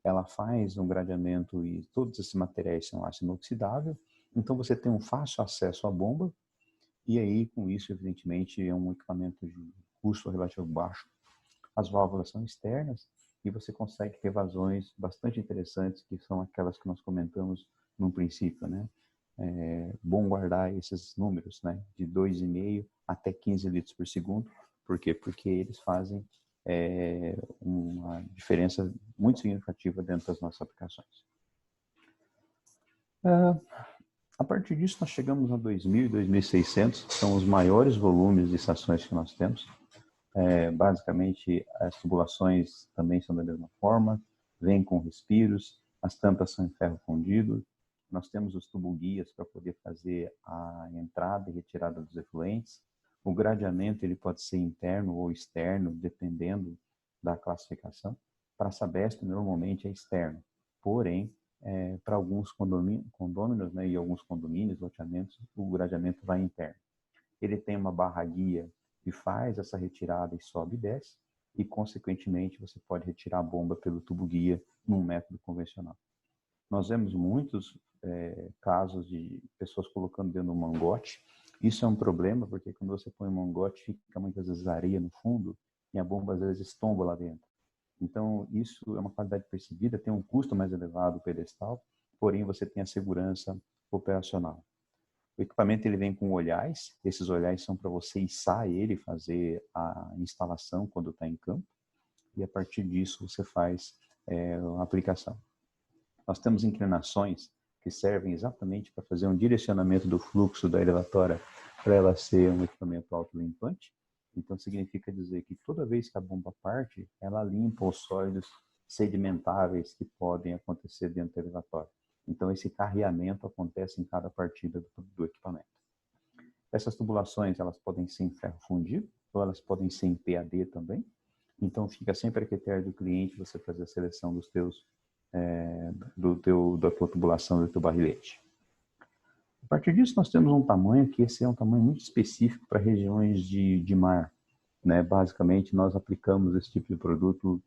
Ela faz um gradeamento e todos esses materiais são aço inoxidável, então você tem um fácil acesso à bomba, e aí, com isso, evidentemente, é um equipamento de custo relativo baixo. As válvulas são externas e você consegue ter vazões bastante interessantes, que são aquelas que nós comentamos no princípio, né? Bom guardar esses números, né? De 2,5 até 15 litros por segundo. Por quê? Porque eles fazem uma diferença muito significativa dentro das nossas aplicações. A partir disso, nós chegamos a 2.000 e 2.600, são os maiores volumes de estações que nós temos. Basicamente, as tubulações também são da mesma forma, vêm com respiros, as tampas são em ferro fundido, nós temos os tubo-guias para poder fazer a entrada e retirada dos efluentes. O gradeamento ele pode ser interno ou externo, dependendo da classificação. Para a Sabesp, normalmente é externo, porém, para alguns condôminos, né, e alguns condomínios, loteamentos, o gradeamento vai interno. Ele tem uma barra-guia que faz essa retirada e sobe e desce, e, consequentemente, você pode retirar a bomba pelo tubo-guia num método convencional. Nós vemos muitos casos de pessoas colocando dentro do mangote. Isso é um problema, porque quando você põe um mangote, fica muitas vezes areia no fundo, e a bomba às vezes tomba lá dentro. Então, isso é uma qualidade percebida, tem um custo mais elevado, o pedestal, porém você tem a segurança operacional. O equipamento ele vem com olhais, esses olhais são para você içar ele, fazer a instalação quando está em campo, e a partir disso você faz a aplicação. Nós temos inclinações que servem exatamente para fazer um direcionamento do fluxo da elevatória para ela ser um equipamento autolimpante. Então, significa dizer que toda vez que a bomba parte, ela limpa os sólidos sedimentáveis que podem acontecer dentro da elevatória. Então, esse carreamento acontece em cada partida do equipamento. Essas tubulações, elas podem ser em ferro fundido, ou elas podem ser em PAD também. Então, fica sempre a critério do cliente você fazer a seleção dos teus, da tua tubulação, do teu barrilete. A partir disso, nós temos um tamanho que esse é um tamanho muito específico para regiões de mar, né? Basicamente, nós aplicamos esse tipo de produto,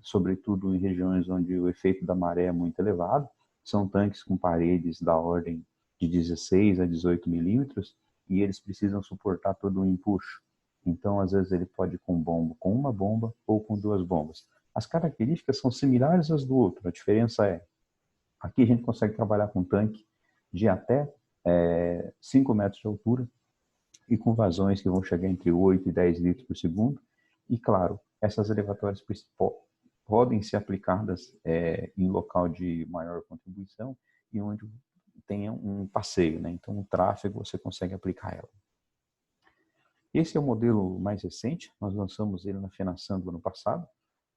sobretudo em regiões onde o efeito da maré é muito elevado. São tanques com paredes da ordem de 16 a 18 milímetros e eles precisam suportar todo o empuxo. Então, às vezes, ele pode ir com uma bomba ou com duas bombas. As características são similares às do outro. A diferença é, aqui a gente consegue trabalhar com tanque de até 5 metros de altura e com vazões que vão chegar entre 8 e 10 litros por segundo. E, claro, essas elevatórias podem ser aplicadas em local de maior contribuição e onde tenha um passeio, né? Então, o tráfego você consegue aplicar ela. Esse é o modelo mais recente, nós lançamos ele na FENASAM do ano passado.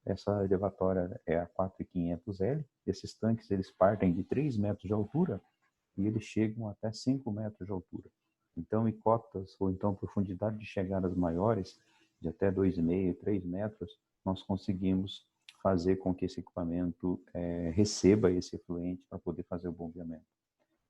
Essa elevatória é a 4500L. Esses tanques eles partem de 3 metros de altura e eles chegam até 5 metros de altura. Então, em cotas ou então profundidade de chegadas maiores, de até 2,5, 3 metros, nós conseguimos fazer com que esse equipamento receba esse efluente para poder fazer o bombeamento.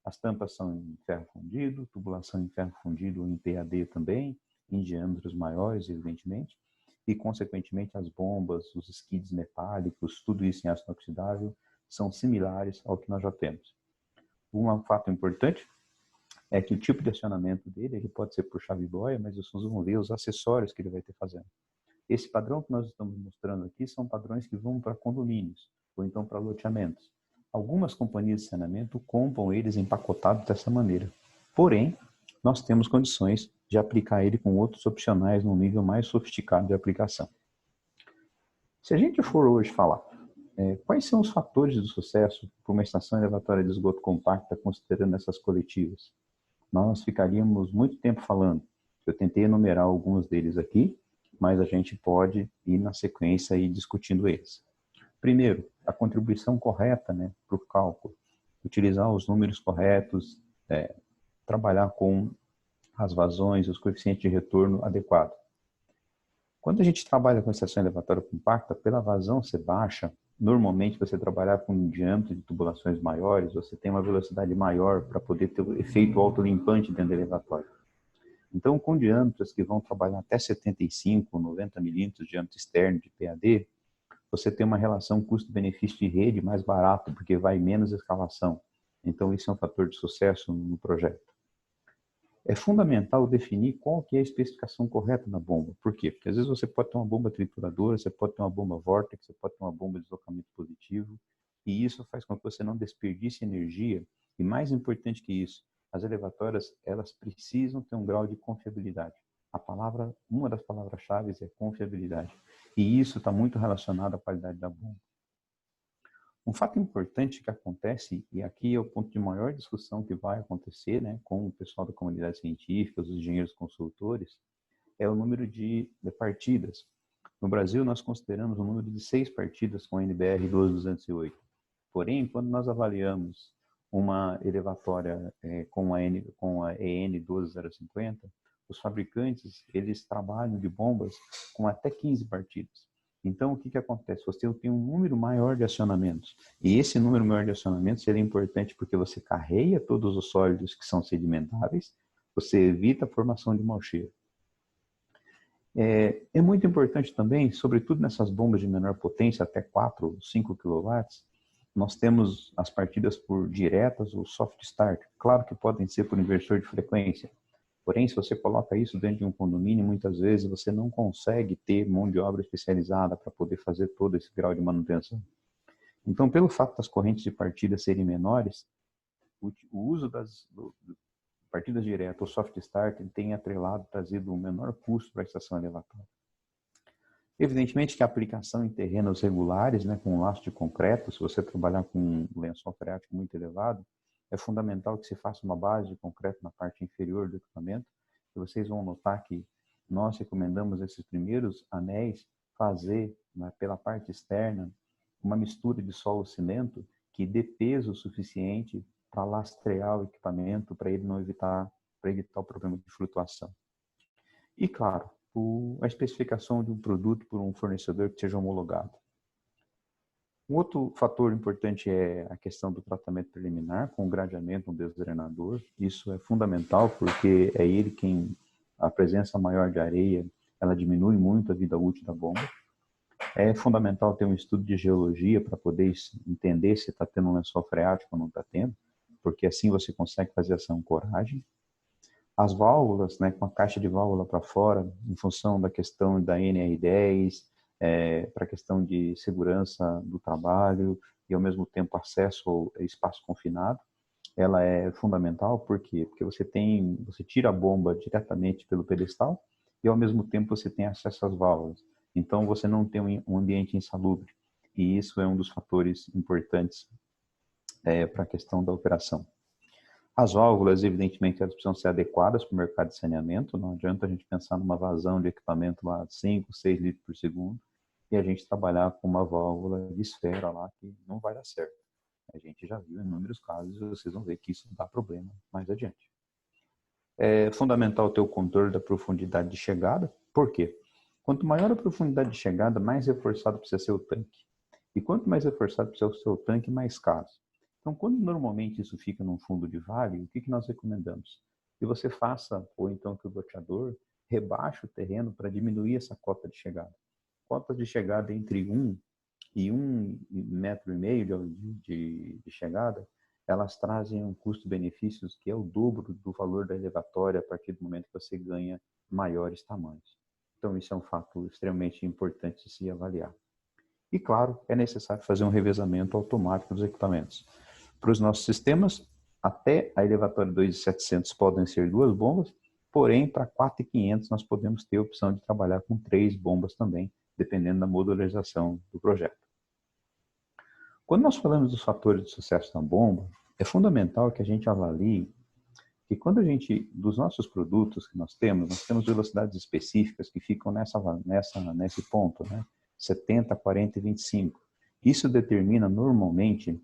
As tampas são em ferro fundido, tubulação em ferro fundido ou em PAD também, em diâmetros maiores, evidentemente, e, consequentemente, as bombas, os skids metálicos, tudo isso em aço inoxidável, são similares ao que nós já temos. Um fato importante é que o tipo de acionamento dele, ele pode ser por chave-boia, mas vocês vão ver os acessórios que ele vai ter fazendo. Esse padrão que nós estamos mostrando aqui são padrões que vão para condomínios, ou então para loteamentos. Algumas companhias de saneamento compram eles empacotados dessa maneira. Porém, nós temos condições de aplicar ele com outros opcionais num nível mais sofisticado de aplicação. Se a gente for hoje falar quais são os fatores de sucesso para uma estação elevatória de esgoto compacta considerando essas coletivas, nós ficaríamos muito tempo falando. Eu tentei enumerar alguns deles aqui, mas a gente pode ir na sequência e discutindo eles. Primeiro, a contribuição correta para o cálculo. Utilizar os números corretos, trabalhar com as vazões, os coeficientes de retorno adequados. Quando a gente trabalha com estação elevatória compacta, pela vazão ser baixa, normalmente você trabalhar com um diâmetro de tubulações maiores, você tem uma velocidade maior para poder ter o efeito autolimpante dentro do elevatório. Então, com diâmetros que vão trabalhar até 75, 90 milímetros de diâmetro externo de PAD, você tem uma relação custo-benefício de rede mais barato, porque vai menos escavação. Então, isso é um fator de sucesso no projeto. É fundamental definir qual que é a especificação correta da bomba. Por quê? Porque às vezes você pode ter uma bomba trituradora, você pode ter uma bomba vórtex, você pode ter uma bomba de deslocamento positivo, e isso faz com que você não desperdice energia. E mais importante que isso, as elevatórias, elas precisam ter um grau de confiabilidade. Uma das palavras-chave é confiabilidade. E isso está muito relacionado à qualidade da bomba. Um fato importante que acontece, e aqui é o ponto de maior discussão que vai acontecer com o pessoal da comunidade científica, os engenheiros consultores, é o número de partidas. No Brasil, nós consideramos um número de 6 partidas com a NBR 12208. Porém, quando nós avaliamos uma elevatória com a EN 12050, os fabricantes, eles trabalham de bombas com até 15 partidas. Então, o que acontece? Você tem um número maior de acionamentos. E esse número maior de acionamentos é importante porque você carrega todos os sólidos que são sedimentáveis, você evita a formação de mau cheiro. É muito importante também, sobretudo nessas bombas de menor potência, até 4 ou 5 kW, nós temos as partidas por diretas ou soft start. Claro que podem ser por inversor de frequência. Porém, se você coloca isso dentro de um condomínio, muitas vezes você não consegue ter mão de obra especializada para poder fazer todo esse grau de manutenção. Então, pelo fato das correntes de partida serem menores, o uso das partidas diretas ou soft start tem atrelado, trazido um menor custo para a estação elevatória. Evidentemente que a aplicação em terrenos regulares, com laço de concreto, se você trabalhar com um lençol freático muito elevado, é fundamental que se faça uma base de concreto na parte inferior do equipamento. E vocês vão notar que nós recomendamos esses primeiros anéis fazer, pela parte externa, uma mistura de solo-cimento que dê peso suficiente para lastrear o equipamento, para ele não evitar o problema de flutuação. E, claro, a especificação de um produto por um fornecedor que seja homologado. Um outro fator importante é a questão do tratamento preliminar, com o gradeamento, um desdrenador. Isso é fundamental porque é ele quem, a presença maior de areia, ela diminui muito a vida útil da bomba. É fundamental ter um estudo de geologia para poder entender se está tendo um lençol freático ou não está tendo, porque assim você consegue fazer essa ancoragem. As válvulas, com a caixa de válvula para fora, em função da questão da NR10, para a questão de segurança do trabalho e, ao mesmo tempo, acesso ao espaço confinado, ela é fundamental. Por quê? Porque você tira a bomba diretamente pelo pedestal e, ao mesmo tempo, você tem acesso às válvulas. Então, você não tem um ambiente insalubre. E isso é um dos fatores importantes para a questão da operação. As válvulas, evidentemente, elas precisam ser adequadas para o mercado de saneamento. Não adianta a gente pensar numa vazão de equipamento lá de 5, 6 litros por segundo e a gente trabalhar com uma válvula de esfera lá que não vai dar certo. A gente já viu inúmeros casos e vocês vão ver que isso dá problema mais adiante. É fundamental ter o controle da profundidade de chegada. Por quê? Quanto maior a profundidade de chegada, mais reforçado precisa ser o tanque. E quanto mais reforçado precisa ser o tanque, mais caro. Então, quando normalmente isso fica num fundo de vale, o que nós recomendamos? Que você faça, ou então que o loteador rebaixe o terreno para diminuir essa cota de chegada. Cota de chegada entre 1 e 1,5 metro de chegada, elas trazem um custo-benefícios que é o dobro do valor da elevatória a partir do momento que você ganha maiores tamanhos. Então, isso é um fato extremamente importante de se avaliar. E, claro, é necessário fazer um revezamento automático dos equipamentos. Para os nossos sistemas, até a elevatória 2.700 podem ser 2 bombas, porém, para 4.500 nós podemos ter a opção de trabalhar com 3 bombas também, dependendo da modularização do projeto. Quando nós falamos dos fatores de sucesso da bomba, é fundamental que a gente avalie que quando dos nossos produtos que nós temos velocidades específicas que ficam nesse ponto, né? 70, 40 e 25. Isso determina normalmente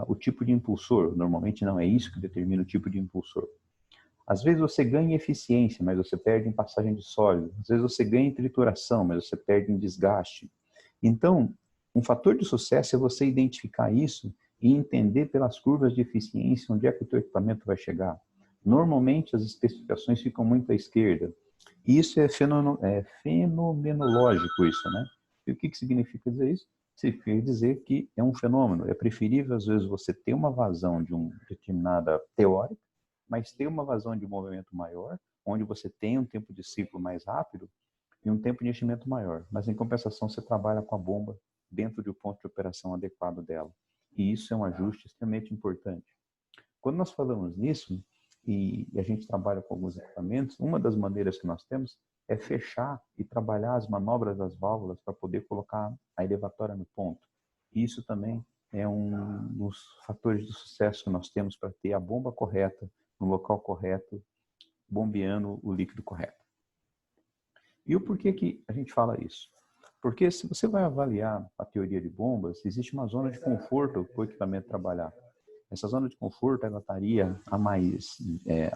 o tipo de impulsor. Normalmente não é isso que determina o tipo de impulsor. Às vezes você ganha em eficiência, mas você perde em passagem de sólido. Às vezes você ganha em trituração, mas você perde em desgaste. Então, um fator de sucesso é você identificar isso e entender pelas curvas de eficiência onde é que o teu equipamento vai chegar. Normalmente as especificações ficam muito à esquerda. E isso é fenomenológico isso, né? E o que significa dizer isso? Significa dizer que é um fenômeno. É preferível, às vezes, você ter uma vazão de uma determinada teórica, mas ter uma vazão de movimento maior, onde você tem um tempo de ciclo mais rápido e um tempo de enchimento maior. Mas, em compensação, você trabalha com a bomba dentro do ponto de operação adequado dela. E isso é um ajuste extremamente importante. Quando nós falamos nisso, e a gente trabalha com alguns equipamentos, uma das maneiras que nós temos é fechar e trabalhar as manobras das válvulas para poder colocar a elevatória no ponto. E isso também é um dos fatores de sucesso que nós temos para ter a bomba correta, no local correto, bombeando o líquido correto. E o porquê que a gente fala isso? Porque se você vai avaliar a teoria de bombas, existe uma zona de conforto para o equipamento trabalhar. Essa zona de conforto ela estaria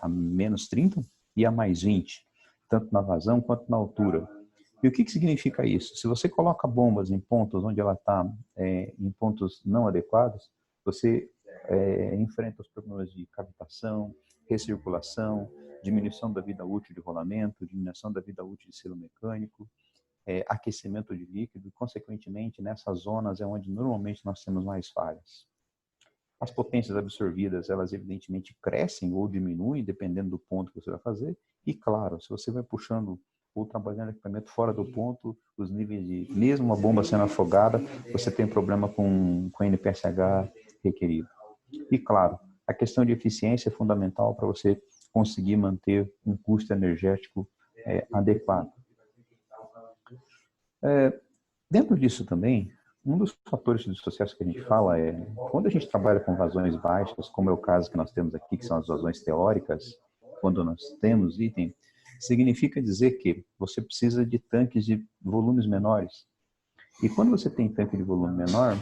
a menos 30 e a mais 20, tanto na vazão quanto na altura. E o que significa isso? Se você coloca bombas em pontos onde ela está em pontos não adequados, você enfrenta os problemas de cavitação, recirculação, diminuição da vida útil de rolamento, diminuição da vida útil de selo mecânico, aquecimento de líquido, e, consequentemente, nessas zonas é onde normalmente nós temos mais falhas. As potências absorvidas, elas evidentemente crescem ou diminuem, dependendo do ponto que você vai fazer. E, claro, se você vai puxando ou trabalhando equipamento fora do ponto, os níveis de... Mesmo uma bomba sendo afogada, você tem problema com NPSH requerido. E, claro, a questão de eficiência é fundamental para você conseguir manter um custo energético adequado. Dentro disso também, um dos fatores de sucesso que a gente fala é, quando a gente trabalha com vazões baixas, como é o caso que nós temos aqui, que são as vazões teóricas, quando nós temos item, significa dizer que você precisa de tanques de volumes menores. E quando você tem tanque de volume menor,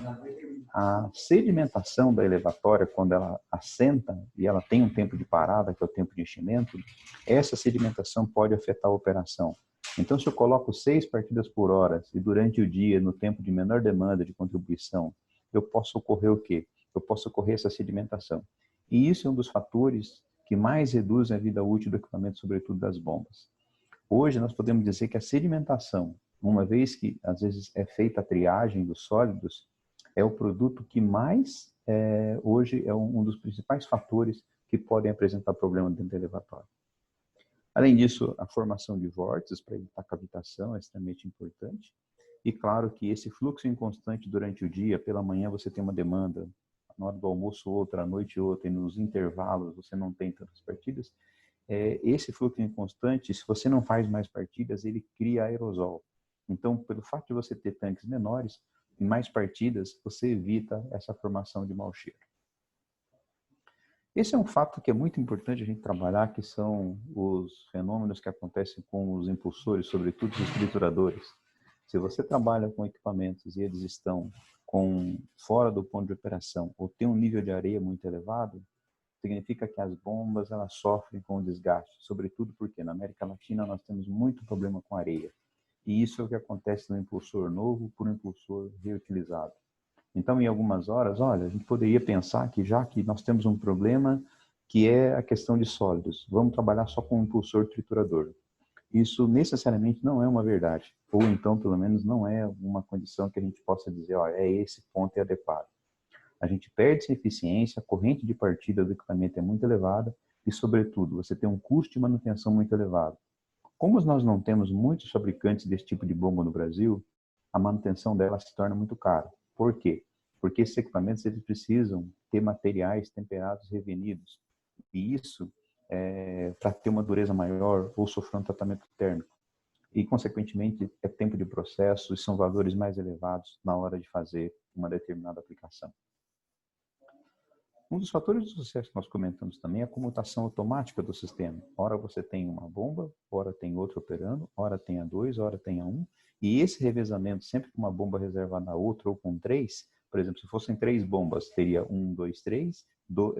a sedimentação da elevatória, quando ela assenta e ela tem um tempo de parada, que é o tempo de enchimento, essa sedimentação pode afetar a operação. Então, se eu coloco 6 partidas por hora e durante o dia, no tempo de menor demanda de contribuição, eu posso ocorrer o quê? Eu posso ocorrer essa sedimentação. E isso é um dos fatores que mais reduzem a vida útil do equipamento, sobretudo das bombas. Hoje, nós podemos dizer que a sedimentação, uma vez que às vezes é feita a triagem dos sólidos, é o produto que mais, hoje, é um dos principais fatores que podem apresentar problema dentro do elevatório. Além disso, a formação de vórtices para evitar cavitação é extremamente importante. E claro que esse fluxo inconstante durante o dia, pela manhã você tem uma demanda, na hora do almoço outra, à noite outra, e nos intervalos você não tem tantas partidas. Esse fluxo inconstante, se você não faz mais partidas, ele cria aerosol. Então, pelo fato de você ter tanques menores e mais partidas, você evita essa formação de mau cheiro. Esse é um fato que é muito importante a gente trabalhar, que são os fenômenos que acontecem com os impulsores, sobretudo os trituradores. Se você trabalha com equipamentos e eles estão fora do ponto de operação ou tem um nível de areia muito elevado, significa que as bombas elas sofrem com o desgaste, sobretudo porque na América Latina nós temos muito problema com areia. E isso é o que acontece no impulsor novo por um impulsor reutilizado. Então, em algumas horas, olha, a gente poderia pensar que já que nós temos um problema que é a questão de sólidos, vamos trabalhar só com um impulsor triturador. Isso necessariamente não é uma verdade, ou então, pelo menos, não é uma condição que a gente possa dizer, olha, é esse ponto adequado. A gente perde eficiência, a corrente de partida do equipamento é muito elevada e, sobretudo, você tem um custo de manutenção muito elevado. Como nós não temos muitos fabricantes desse tipo de bomba no Brasil, a manutenção dela se torna muito cara. Por quê? Porque esses equipamentos eles precisam ter materiais temperados revenidos. E isso para ter uma dureza maior ou sofrer um tratamento térmico. E, consequentemente, é tempo de processo e são valores mais elevados na hora de fazer uma determinada aplicação. Um dos fatores de sucesso que nós comentamos também é a comutação automática do sistema. Ora você tem uma bomba, ora tem outra operando, ora tem a 2, ora tem a 1. E esse revezamento, sempre com uma bomba reservada na outra ou com 3, por exemplo, se fossem 3 bombas, teria 1, 2, 3,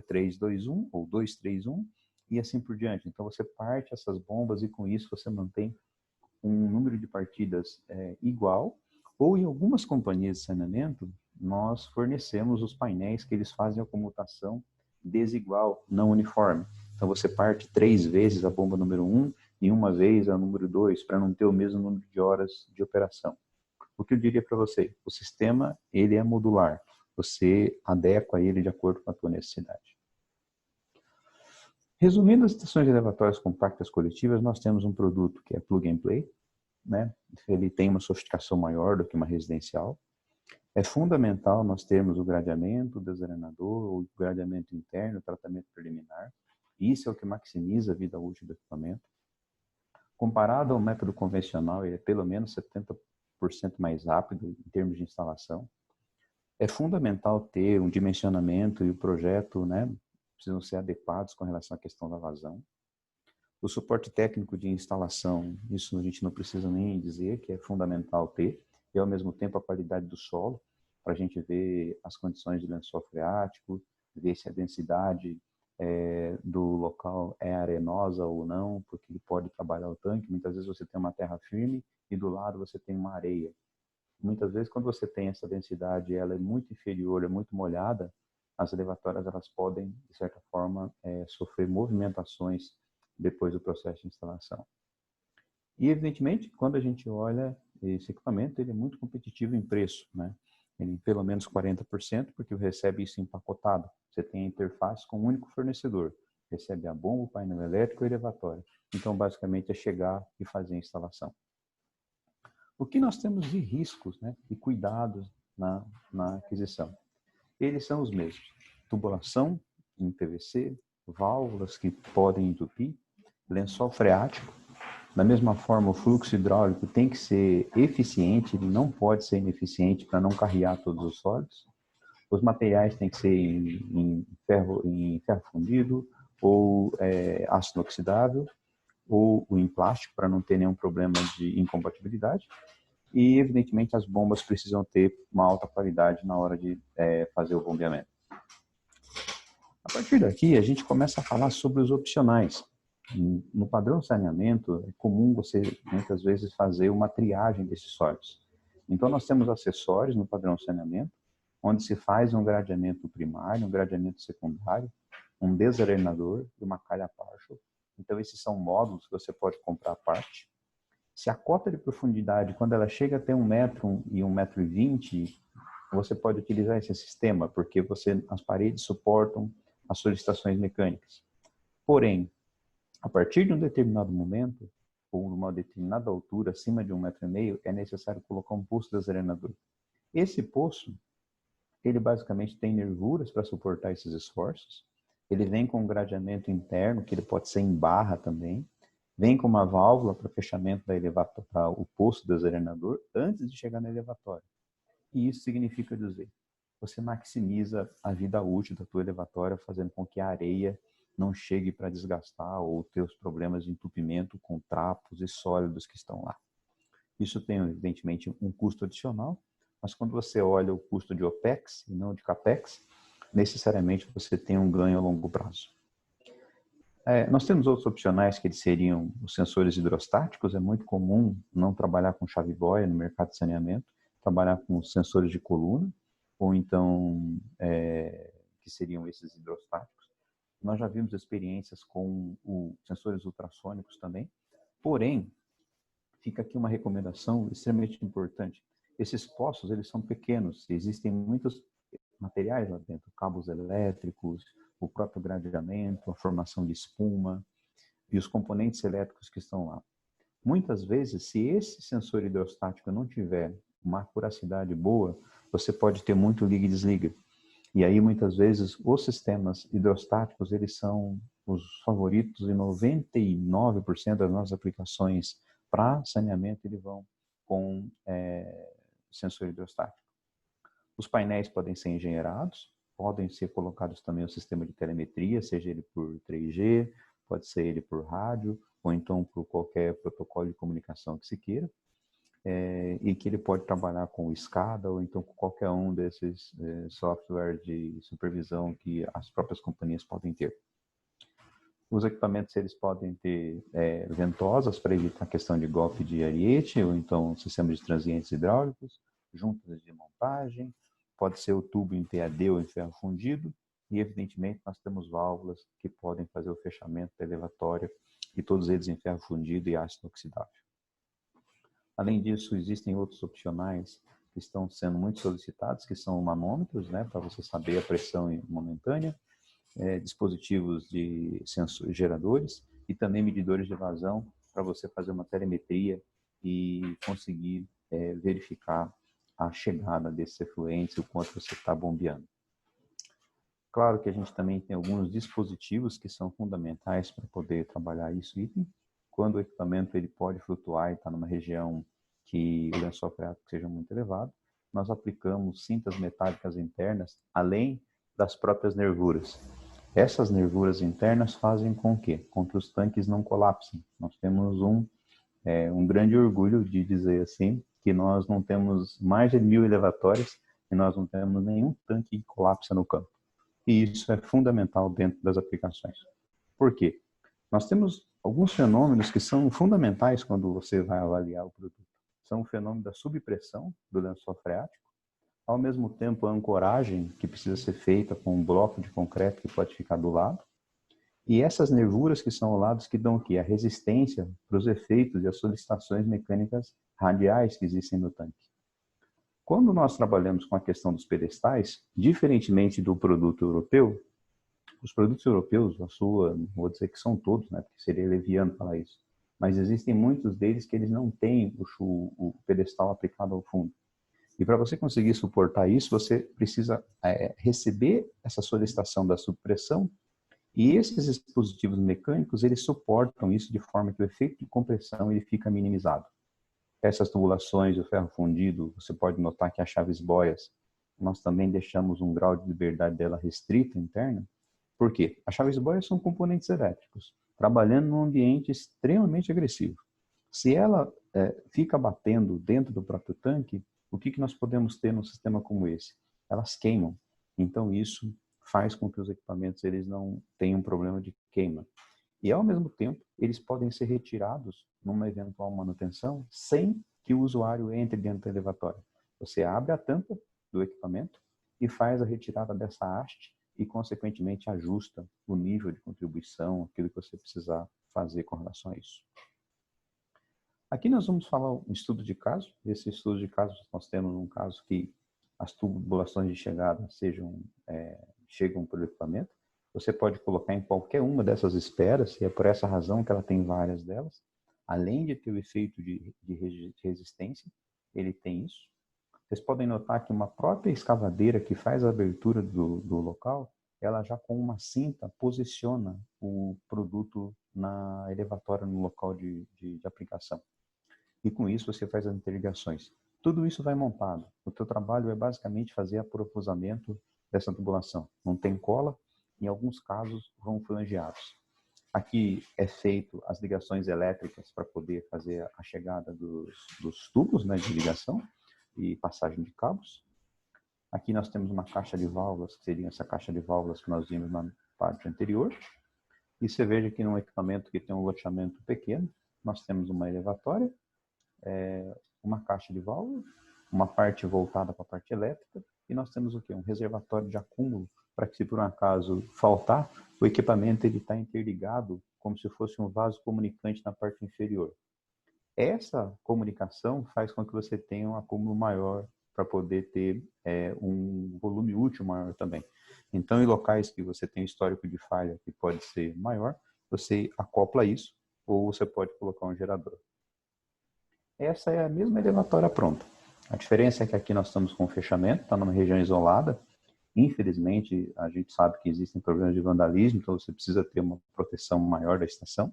3, 2, 1 ou 2, 3, 1 e assim por diante. Então você parte essas bombas e com isso você mantém um número de partidas igual, ou em algumas companhias de saneamento, nós fornecemos os painéis que eles fazem a comutação desigual, não uniforme. Então você parte 3 vezes a bomba número 1 e uma vez a número 2, para não ter o mesmo número de horas de operação. O que eu diria para você? O sistema ele é modular. Você adequa ele de acordo com a tua necessidade. Resumindo as estações elevatórias compactas coletivas, nós temos um produto que é plug and play, né? Ele tem uma sofisticação maior do que uma residencial. É fundamental nós termos o gradeamento, o desarenador, o gradeamento interno, o tratamento preliminar. Isso é o que maximiza a vida útil do equipamento. Comparado ao método convencional, ele é pelo menos 70% mais rápido em termos de instalação. É fundamental ter um dimensionamento e o projeto, né, precisam ser adequados com relação à questão da vazão. O suporte técnico de instalação, isso a gente não precisa nem dizer, que é fundamental ter, e ao mesmo tempo a qualidade do solo, para a gente ver as condições de lençol freático, ver se a densidade do local é arenosa ou não, porque ele pode trabalhar o tanque. Muitas vezes você tem uma terra firme e do lado você tem uma areia. Muitas vezes quando você tem essa densidade, ela é muito inferior, é muito molhada, as elevatórias elas podem, de certa forma, sofrer movimentações depois do processo de instalação. E, evidentemente, quando a gente olha esse equipamento, ele é muito competitivo em preço, né? Ele pelo menos 40%, porque recebe isso empacotado. Você tem a interface com um único fornecedor. Recebe a bomba, o painel elétrico e o elevatório. Então, basicamente, é chegar e fazer a instalação. O que nós temos de riscos, né, e cuidados na aquisição? Eles são os mesmos. Tubulação em PVC, válvulas que podem entupir, lençol freático. Da mesma forma, o fluxo hidráulico tem que ser eficiente, ele não pode ser ineficiente para não carregar todos os sólidos. Os materiais têm que ser em ferro fundido ou ácido inoxidável ou em plástico para não ter nenhum problema de incompatibilidade. E, evidentemente, as bombas precisam ter uma alta qualidade na hora de fazer o bombeamento. A partir daqui, a gente começa a falar sobre os opcionais. No padrão de saneamento, é comum você, muitas vezes, fazer uma triagem desses sólidos. Então, nós temos acessórios no padrão de saneamento, onde se faz um gradeamento primário, um gradeamento secundário, um desarenador e uma calha partial. Então, esses são módulos que você pode comprar à parte. Se a cota de profundidade, quando ela chega até 1 metro e 1,20 m, você pode utilizar esse sistema, porque as paredes suportam as solicitações mecânicas. Porém, a partir de um determinado momento, ou uma determinada altura, acima de 1,5 m, é necessário colocar um poço desarenador. Esse poço, ele basicamente tem nervuras para suportar esses esforços. Ele vem com um gradeamento interno, que ele pode ser em barra também. Vem com uma válvula para fechamento da elevatória, para o poço desarenador, antes de chegar no elevatório. E isso significa dizer, você maximiza a vida útil da tua elevatória, fazendo com que a areia não chegue para desgastar ou ter os problemas de entupimento com trapos e sólidos que estão lá. Isso tem, evidentemente, um custo adicional, mas quando você olha o custo de OPEX e não de CAPEX, necessariamente você tem um ganho a longo prazo. Nós temos outros opcionais que eles seriam os sensores hidrostáticos. É muito comum não trabalhar com chave-boia no mercado de saneamento, trabalhar com sensores de coluna, ou então que seriam esses hidrostáticos. Nós já vimos experiências com sensores ultrassônicos também, porém, fica aqui uma recomendação extremamente importante. Esses poços, eles são pequenos, existem muitos materiais lá dentro, cabos elétricos, o próprio gradeamento, a formação de espuma e os componentes elétricos que estão lá. Muitas vezes, se esse sensor hidrostático não tiver uma acuracidade boa, você pode ter muito liga e desliga. E aí, muitas vezes, os sistemas hidrostáticos, eles são os favoritos em 99% das nossas aplicações para saneamento, eles vão com sensor hidrostático. Os painéis podem ser engenheirados, podem ser colocados também o sistema de telemetria, seja ele por 3G, pode ser ele por rádio, ou então por qualquer protocolo de comunicação que se queira, e que ele pode trabalhar com o SCADA ou então com qualquer um desses softwares de supervisão que as próprias companhias podem ter. Os equipamentos eles podem ter ventosas para evitar a questão de golpe de ariete, ou então sistema de transientes hidráulicos, juntas de montagem, pode ser o tubo em PAD ou em ferro fundido, e evidentemente nós temos válvulas que podem fazer o fechamento da elevatória, e todos eles em ferro fundido e ácido oxidável. Além disso, existem outros opcionais que estão sendo muito solicitados, que são manômetros, para você saber a pressão momentânea, dispositivos de sensores geradores e também medidores de vazão para você fazer uma telemetria e conseguir verificar a chegada desses efluentes, o quanto você está bombeando. Claro que a gente também tem alguns dispositivos que são fundamentais para poder trabalhar isso. Quando o equipamento ele pode flutuar e está numa região que o lençol freático seja muito elevado, nós aplicamos cintas metálicas internas, além das próprias nervuras. Essas nervuras internas fazem com que os tanques não colapsem. Nós temos um grande orgulho de dizer assim, que nós não temos mais de 1000 elevatórios e nós não temos nenhum tanque que colapsa no campo. E isso é fundamental dentro das aplicações. Por quê? Nós temos alguns fenômenos que são fundamentais quando você vai avaliar o produto. São o fenômeno da subpressão do lençol freático, ao mesmo tempo a ancoragem, que precisa ser feita com um bloco de concreto que pode ficar do lado, e essas nervuras que são ao lado que dão o quê? A resistência para os efeitos e as solicitações mecânicas radiais que existem no tanque. Quando nós trabalhamos com a questão dos pedestais, diferentemente do produto europeu, os produtos europeus, não vou dizer que são todos, porque seria leviano falar isso, mas existem muitos deles que eles não têm o pedestal aplicado ao fundo. E para você conseguir suportar isso, você precisa receber essa solicitação da subpressão, e esses dispositivos mecânicos, eles suportam isso de forma que o efeito de compressão ele fica minimizado. Essas tubulações, o ferro fundido, você pode notar que as chaves boias, nós também deixamos um grau de liberdade dela restrita interna. Por quê? As chaves boias são componentes elétricos, trabalhando num ambiente extremamente agressivo. Se ela fica batendo dentro do próprio tanque, o que nós podemos ter num sistema como esse? Elas queimam. Então isso faz com que os equipamentos eles não tenham problema de queima. E, ao mesmo tempo, eles podem ser retirados numa eventual manutenção sem que o usuário entre dentro da elevatória. Você abre a tampa do equipamento e faz a retirada dessa haste e, consequentemente, ajusta o nível de contribuição, aquilo que você precisar fazer com relação a isso. Aqui nós vamos falar um estudo de caso. Esse estudo de caso nós temos um caso que as tubulações de chegada chegam pelo equipamento. Você pode colocar em qualquer uma dessas esferas, e é por essa razão que ela tem várias delas. Além de ter o efeito de resistência, ele tem isso. Vocês podem notar que uma própria escavadeira que faz a abertura do local, ela já com uma cinta posiciona o produto na elevatória no local de aplicação. E com isso você faz as interligações. Tudo isso vai montado. O teu trabalho é basicamente fazer aprofundamento dessa tubulação. Não tem cola, em alguns casos vão flangeados. Aqui é feito as ligações elétricas para poder fazer a chegada dos tubos, né, de ligação e passagem de cabos. Aqui nós temos uma caixa de válvulas, que seria essa caixa de válvulas que nós vimos na parte anterior. E você veja que num equipamento que tem um loteamento pequeno, nós temos uma elevatória, uma caixa de válvulas, uma parte voltada para a parte elétrica, e nós temos o quê? Um reservatório de acúmulo, para que se por um acaso faltar, o equipamento está interligado como se fosse um vaso comunicante na parte inferior. Essa comunicação faz com que você tenha um acúmulo maior para poder ter um volume útil maior também. Então, em locais que você tem histórico de falha que pode ser maior, você acopla isso ou você pode colocar um gerador. Essa é a mesma elevatória pronta. A diferença é que aqui nós estamos com fechamento, está numa região isolada. Infelizmente, a gente sabe que existem problemas de vandalismo, então você precisa ter uma proteção maior da estação.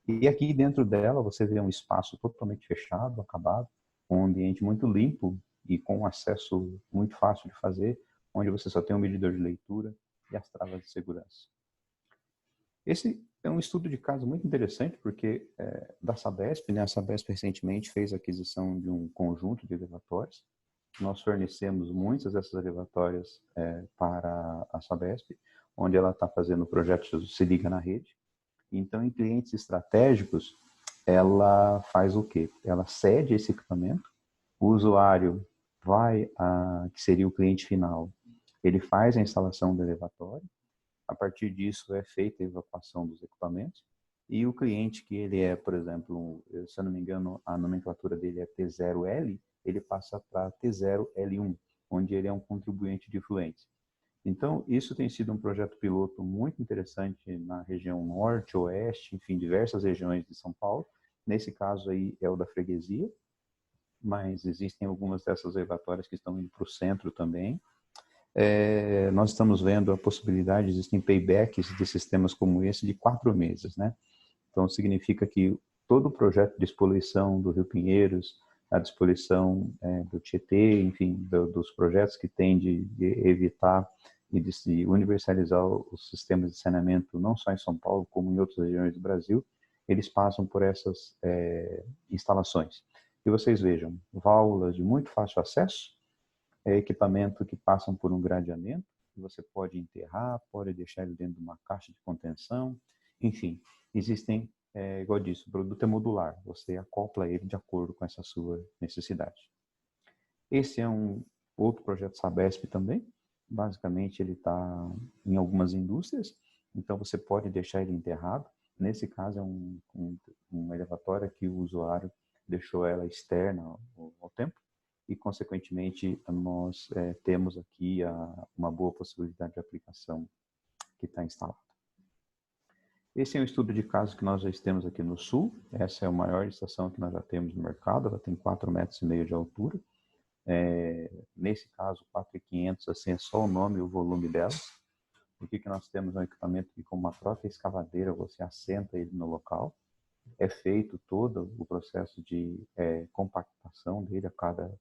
E aqui dentro dela você vê um espaço totalmente fechado, acabado, com um ambiente muito limpo e com acesso muito fácil de fazer, onde você só tem um medidor de leitura e as travas de segurança. Esse é um estudo de caso muito interessante, porque da Sabesp, né, a Sabesp recentemente fez a aquisição de um conjunto de elevatórios. Nós fornecemos muitas dessas elevatórias para a Sabesp, onde ela está fazendo o projeto Se Liga na Rede. Então, em clientes estratégicos, ela faz o quê? Ela cede esse equipamento, o usuário vai, que seria o cliente final, ele faz a instalação do elevatório, a partir disso é feita a evacuação dos equipamentos, e o cliente que ele é, por exemplo, se eu não me engano, a nomenclatura dele é T0L, ele passa para T0L1, onde ele é um contribuinte de fluência. Então, isso tem sido um projeto piloto muito interessante na região norte, oeste, enfim, diversas regiões de São Paulo. Nesse caso aí é o da freguesia, mas existem algumas dessas elevatórias que estão indo para o centro também. Nós estamos vendo a possibilidade, existem paybacks de sistemas como esse de 4 meses, né? Então, significa que todo o projeto de expoluição do Rio Pinheiros, a despoluição do Tietê, enfim, dos projetos que tem de evitar e de se universalizar os sistemas de saneamento, não só em São Paulo, como em outras regiões do Brasil, eles passam por essas instalações. E vocês vejam, válvulas de muito fácil acesso, equipamento que passam por um gradeamento, que você pode enterrar, pode deixar ele dentro de uma caixa de contenção, enfim, existem, igual eu disse, o produto é modular, você acopla ele de acordo com essa sua necessidade. Esse é um outro projeto Sabesp também, basicamente ele está em algumas indústrias, então você pode deixar ele enterrado, nesse caso é uma elevatória que o usuário deixou ela externa ao tempo, e consequentemente nós temos aqui uma boa possibilidade de aplicação que está instalada. Esse é um estudo de caso que nós já temos aqui no sul, essa é a maior estação que nós já temos no mercado, ela tem 4,5 metros de altura, nesse caso 4.500, assim é só o nome e o volume dela. O que nós temos é um equipamento que com uma própria escavadeira você assenta ele no local, é feito todo o processo de compactação dele a cada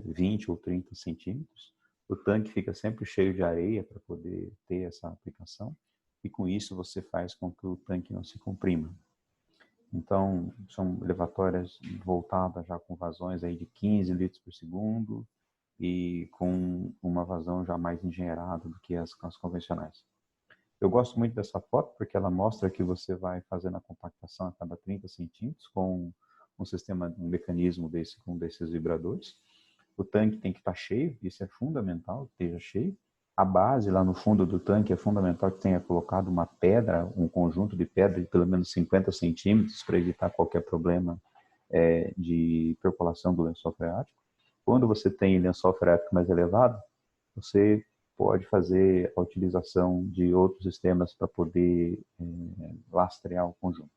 20 ou 30 centímetros. O tanque fica sempre cheio de areia para poder ter essa aplicação e com isso você faz com que o tanque não se comprima. Então, são elevatórias voltadas já com vazões aí de 15 litros por segundo e com uma vazão já mais engenheirada do que as convencionais. Eu gosto muito dessa foto porque ela mostra que você vai fazendo a compactação a cada 30 centímetros com um mecanismo com desses vibradores. O tanque tem que estar cheio, isso é fundamental, que esteja cheio. A base lá no fundo do tanque é fundamental que tenha colocado uma pedra, um conjunto de pedra de pelo menos 50 centímetros para evitar qualquer problema de percolação do lençol freático. Quando você tem lençol freático mais elevado, você pode fazer a utilização de outros sistemas para poder lastrear o conjunto.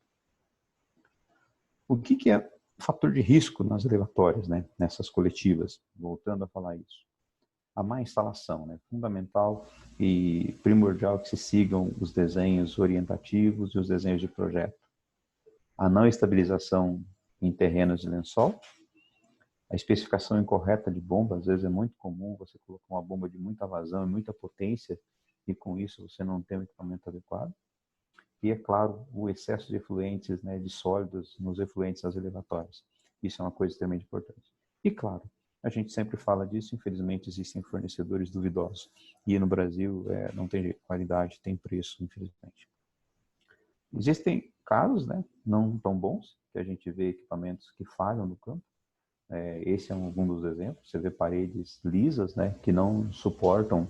O que é fator de risco nas elevatórias, né? Nessas coletivas? Voltando a falar isso. A má instalação, né? Fundamental e primordial que se sigam os desenhos orientativos e os desenhos de projeto. A não estabilização em terrenos de lençol, A especificação incorreta de bomba, às vezes é muito comum você colocar uma bomba de muita vazão e muita potência e com isso você não tem um equipamento adequado. E, é claro, o excesso de efluentes, né, de sólidos nos efluentes das elevatórias. Isso é uma coisa extremamente importante. E, claro, a gente sempre fala disso, infelizmente existem fornecedores duvidosos. E no Brasil não tem qualidade, tem preço, infelizmente. Existem casos, né, não tão bons, que a gente vê equipamentos que falham no campo. Esse é um dos exemplos. Você vê paredes lisas, né, que não suportam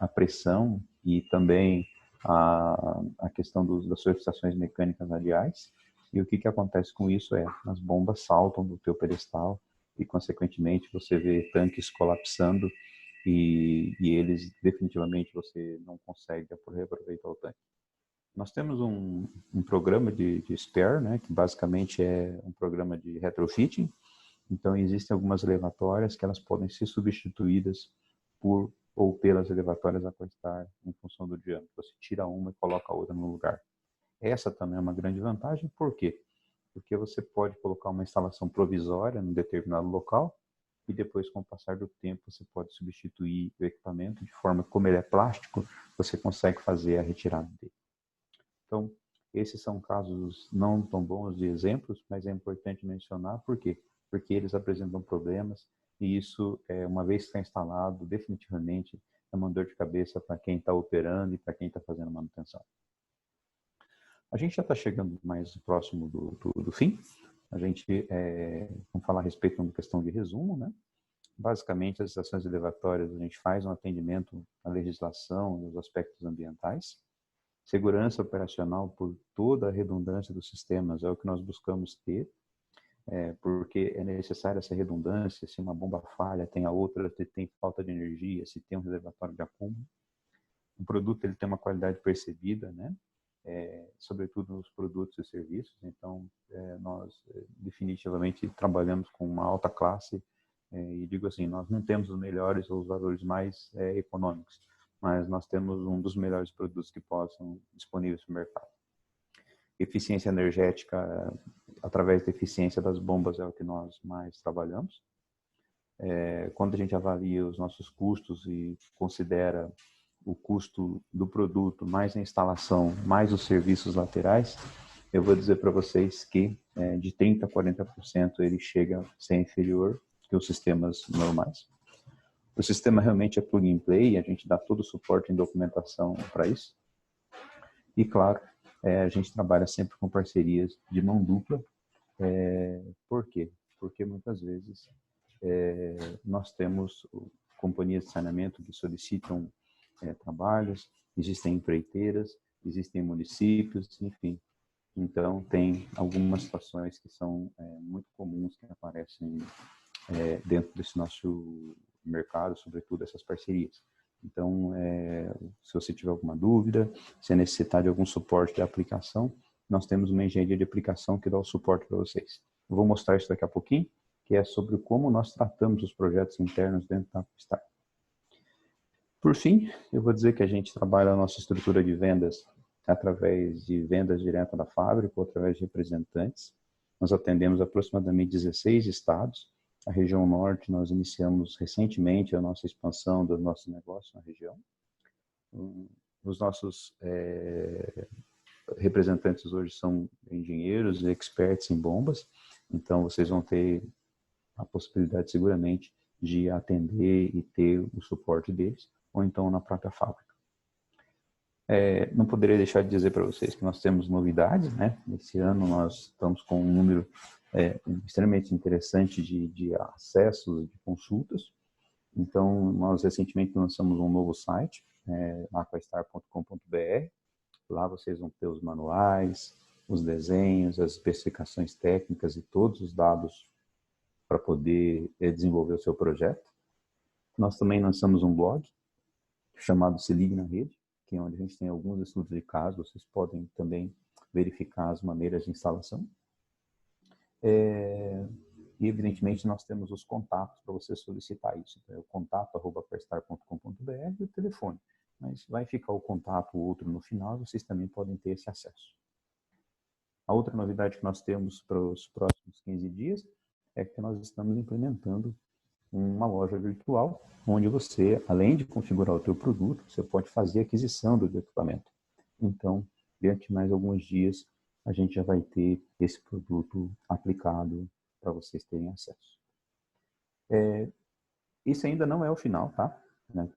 a pressão e também a questão das suas estações mecânicas radiais. E o que acontece com isso as bombas saltam do teu pedestal e, consequentemente, você vê tanques colapsando e eles, definitivamente, você não consegue reaproveitar o tanque. Nós temos um programa de spare, né, que basicamente é um programa de retrofitting. Então, existem algumas elevatórias que elas podem ser substituídas por ou pelas elevatórias Aquastar em função do diâmetro. Você tira uma e coloca a outra no lugar. Essa também é uma grande vantagem. Por quê? Porque você pode colocar uma instalação provisória em um determinado local e depois, com o passar do tempo, você pode substituir o equipamento de forma como ele é plástico, você consegue fazer a retirada dele. Então, esses são casos não tão bons de exemplos, mas é importante mencionar. Por quê? Porque eles apresentam problemas e isso, uma vez que está instalado, definitivamente é uma dor de cabeça para quem está operando e para quem está fazendo manutenção. A gente já está chegando mais próximo do fim. A gente vamos falar a respeito de uma questão de resumo, né? Basicamente, as estações elevatórias, a gente faz um atendimento à legislação e aos aspectos ambientais. Segurança operacional por toda a redundância dos sistemas é o que nós buscamos ter, porque é necessária essa redundância. Se uma bomba falha, tem a outra, se tem falta de energia, se tem um reservatório de acúmulo. O produto ele tem uma qualidade percebida, né? Sobretudo nos produtos e serviços. Então, nós definitivamente trabalhamos com uma alta classe e digo assim, nós não temos os melhores ou os valores mais econômicos, mas nós temos um dos melhores produtos que possam disponíveis no mercado. Eficiência energética, através da eficiência das bombas, é o que nós mais trabalhamos. Quando a gente avalia os nossos custos e considera o custo do produto, mais a instalação, mais os serviços laterais, eu vou dizer para vocês que de 30% a 40% ele chega a ser inferior que os sistemas normais. O sistema realmente é plug and play, a gente dá todo o suporte em documentação para isso. E, claro, a gente trabalha sempre com parcerias de mão dupla. Por quê? Porque muitas vezes nós temos companhias de saneamento que solicitam trabalhos, existem empreiteiras, existem municípios, enfim. Então, tem algumas situações que são muito comuns que aparecem dentro desse nosso mercado, sobretudo essas parcerias. Então, se você tiver alguma dúvida, se necessitar de algum suporte de aplicação, nós temos uma engenharia de aplicação que dá o suporte para vocês. Eu vou mostrar isso daqui a pouquinho, que é sobre como nós tratamos os projetos internos dentro da Aquastar. Por fim, eu vou dizer que a gente trabalha a nossa estrutura de vendas através de vendas diretas da fábrica ou através de representantes. Nós atendemos aproximadamente 16 estados. A região norte, nós iniciamos recentemente a nossa expansão do nosso negócio na região. Os nossos representantes hoje são engenheiros e experts em bombas, então vocês vão ter a possibilidade seguramente de atender e ter o suporte deles, ou então na própria fábrica. Não poderia deixar de dizer para vocês que nós temos novidades, né? Esse ano nós estamos com um número extremamente interessante de acessos, de consultas. Então, nós recentemente lançamos um novo site, aquastar.com.br. Lá vocês vão ter os manuais, os desenhos, as especificações técnicas e todos os dados para poder desenvolver o seu projeto. Nós também lançamos um blog chamado Se Ligue na Rede, que é onde a gente tem alguns estudos de caso, vocês podem também verificar as maneiras de instalação. E, evidentemente, nós temos os contatos para você solicitar isso. Então, é o contato@aquastar.com.br e o telefone. Mas vai ficar o contato, o outro no final, vocês também podem ter esse acesso. A outra novidade que nós temos para os próximos 15 dias é que nós estamos implementando uma loja virtual, onde você, além de configurar o teu produto, você pode fazer a aquisição do equipamento. Então, dentro de mais alguns dias, a gente já vai ter esse produto aplicado para vocês terem acesso. Isso ainda não é o final, tá?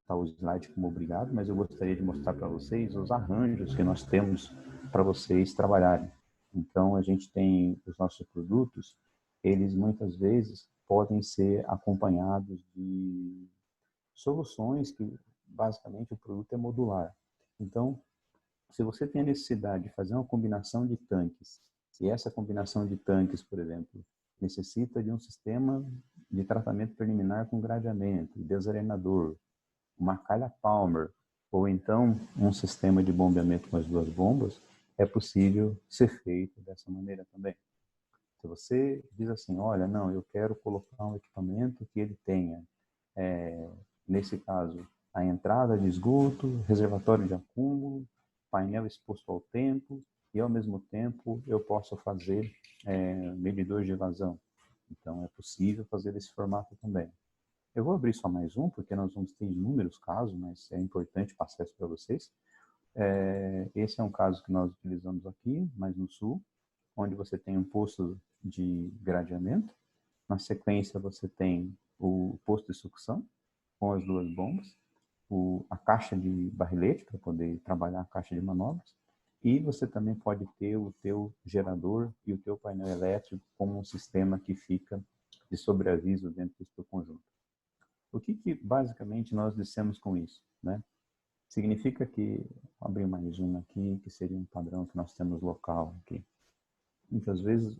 Tá o slide como obrigado, mas eu gostaria de mostrar para vocês os arranjos que nós temos para vocês trabalharem. Então, a gente tem os nossos produtos, eles muitas vezes podem ser acompanhados de soluções que, basicamente, o produto é modular. Então, se você tem a necessidade de fazer uma combinação de tanques, e essa combinação de tanques, por exemplo, necessita de um sistema de tratamento preliminar com gradeamento, desarenador, uma calha Palmer, ou então um sistema de bombeamento com as duas bombas, é possível ser feito dessa maneira também. Se você diz assim, olha, não, eu quero colocar um equipamento que ele tenha, nesse caso, a entrada de esgoto, reservatório de acúmulo, painel exposto ao tempo, e ao mesmo tempo eu posso fazer medidor de vazão. Então é possível fazer desse formato também. Eu vou abrir só mais um, porque nós vamos ter inúmeros casos, mas é importante passar isso para vocês. Esse é um caso que nós utilizamos aqui, mais no sul, onde você tem um posto de gradeamento. Na sequência, você tem o posto de sucção, com as duas bombas, a caixa de barrilete, para poder trabalhar a caixa de manobras, e você também pode ter o teu gerador e o teu painel elétrico como um sistema que fica de sobreaviso dentro do seu conjunto. O que basicamente nós dissemos com isso, né? Significa que, vou abrir mais uma aqui, que seria um padrão que nós temos local aqui. Muitas vezes,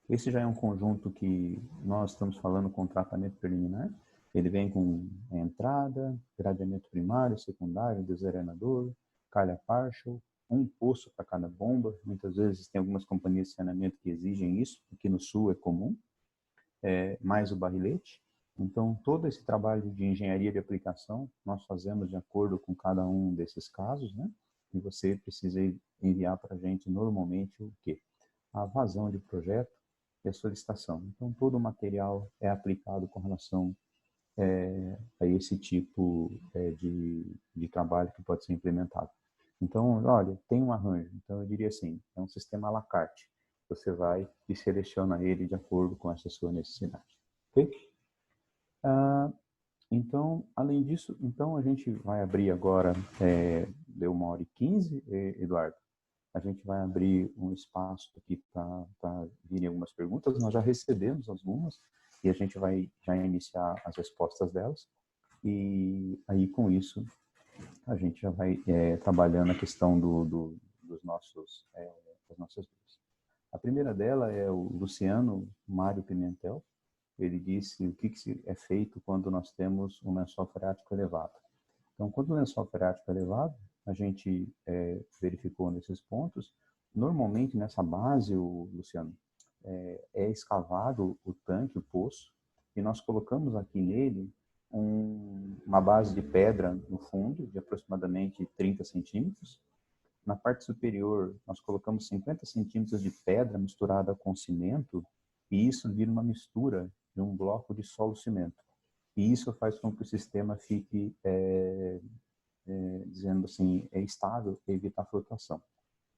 esse já é um conjunto que nós estamos falando com tratamento preliminar. Ele vem com a entrada, gradeamento primário, secundário, desarenador, calha partial, um poço para cada bomba. Muitas vezes tem algumas companhias de saneamento que exigem isso, aqui no sul é comum, mais o barrilete. Então, todo esse trabalho de engenharia de aplicação, nós fazemos de acordo com cada um desses casos, né? E você precisa enviar para a gente normalmente o quê? A vazão de projeto e a solicitação. Então, todo o material é aplicado com relação a esse tipo de trabalho que pode ser implementado. Então, olha, tem um arranjo. Então, eu diria assim, é um sistema à la carte. Você vai e seleciona ele de acordo com essa sua necessidade. Ok? Então, além disso, então a gente vai abrir agora, deu 1h15, Eduardo. A gente vai abrir um espaço aqui para virem algumas perguntas. Nós já recebemos algumas e a gente vai já iniciar as respostas delas. E aí, com isso, a gente já vai trabalhando a questão das nossas dúvidas. A primeira dela é o Luciano Mário Pimentel. Ele disse o que é feito quando nós temos um lençol freático elevado. Então, quando o lençol freático é elevado, a gente verificou nesses pontos, normalmente nessa base, Luciano, é escavado o tanque, o poço, e nós colocamos aqui nele uma base de pedra no fundo, de aproximadamente 30 centímetros. Na parte superior, nós colocamos 50 centímetros de pedra misturada com cimento, e isso vira uma mistura de um bloco de solo-cimento. E isso faz com que o sistema fique, dizendo assim, estável e evitar flutuação.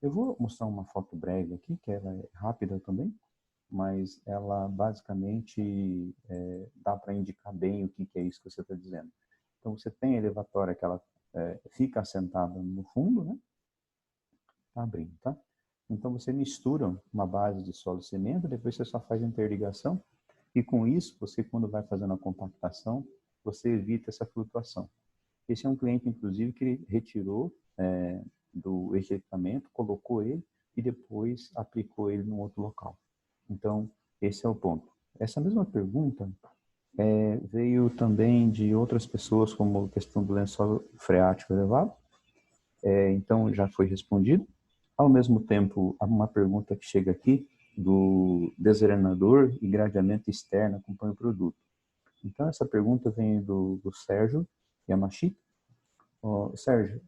Eu vou mostrar uma foto breve aqui, que ela é rápida também, mas ela basicamente dá para indicar bem o que é isso que você está dizendo. Então, você tem a elevatória que ela fica assentada no fundo, né? Tá abrindo, tá? Então, você mistura uma base de solo e cimento, depois você só faz a interligação, e com isso, você, quando vai fazendo a compactação, você evita essa flutuação. Esse é um cliente, inclusive, que ele retirou do equipamento, colocou ele e depois aplicou ele num outro local. Então, esse é o ponto. Essa mesma pergunta veio também de outras pessoas, como a questão do lençol freático elevado. Então, já foi respondido. Ao mesmo tempo, há uma pergunta que chega aqui do desarenador e gradeamento externo acompanha o produto. Então, essa pergunta vem do Sérgio Yamashita. Sérgio,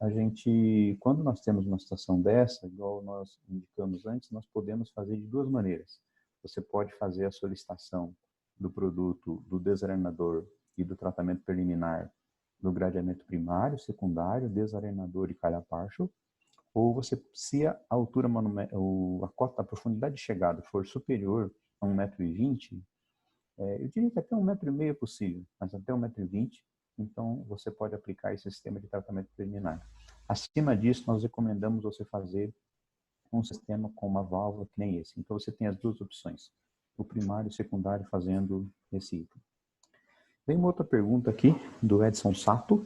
quando nós temos uma situação dessa, igual nós indicamos antes, nós podemos fazer de duas maneiras. Você pode fazer a solicitação do produto, do desarenador e do tratamento preliminar no gradeamento primário, secundário, desarenador e calha partial, ou você, se a altura, a profundidade de chegada for superior a 1,20 m, eu diria que até 1,5 m é possível, mas até 1,20 m, então você pode aplicar esse sistema de tratamento preliminar. Acima disso, nós recomendamos você fazer um sistema com uma válvula que nem esse. Então você tem as duas opções, o primário e o secundário fazendo esse item. Tem uma outra pergunta aqui do Edson Sato,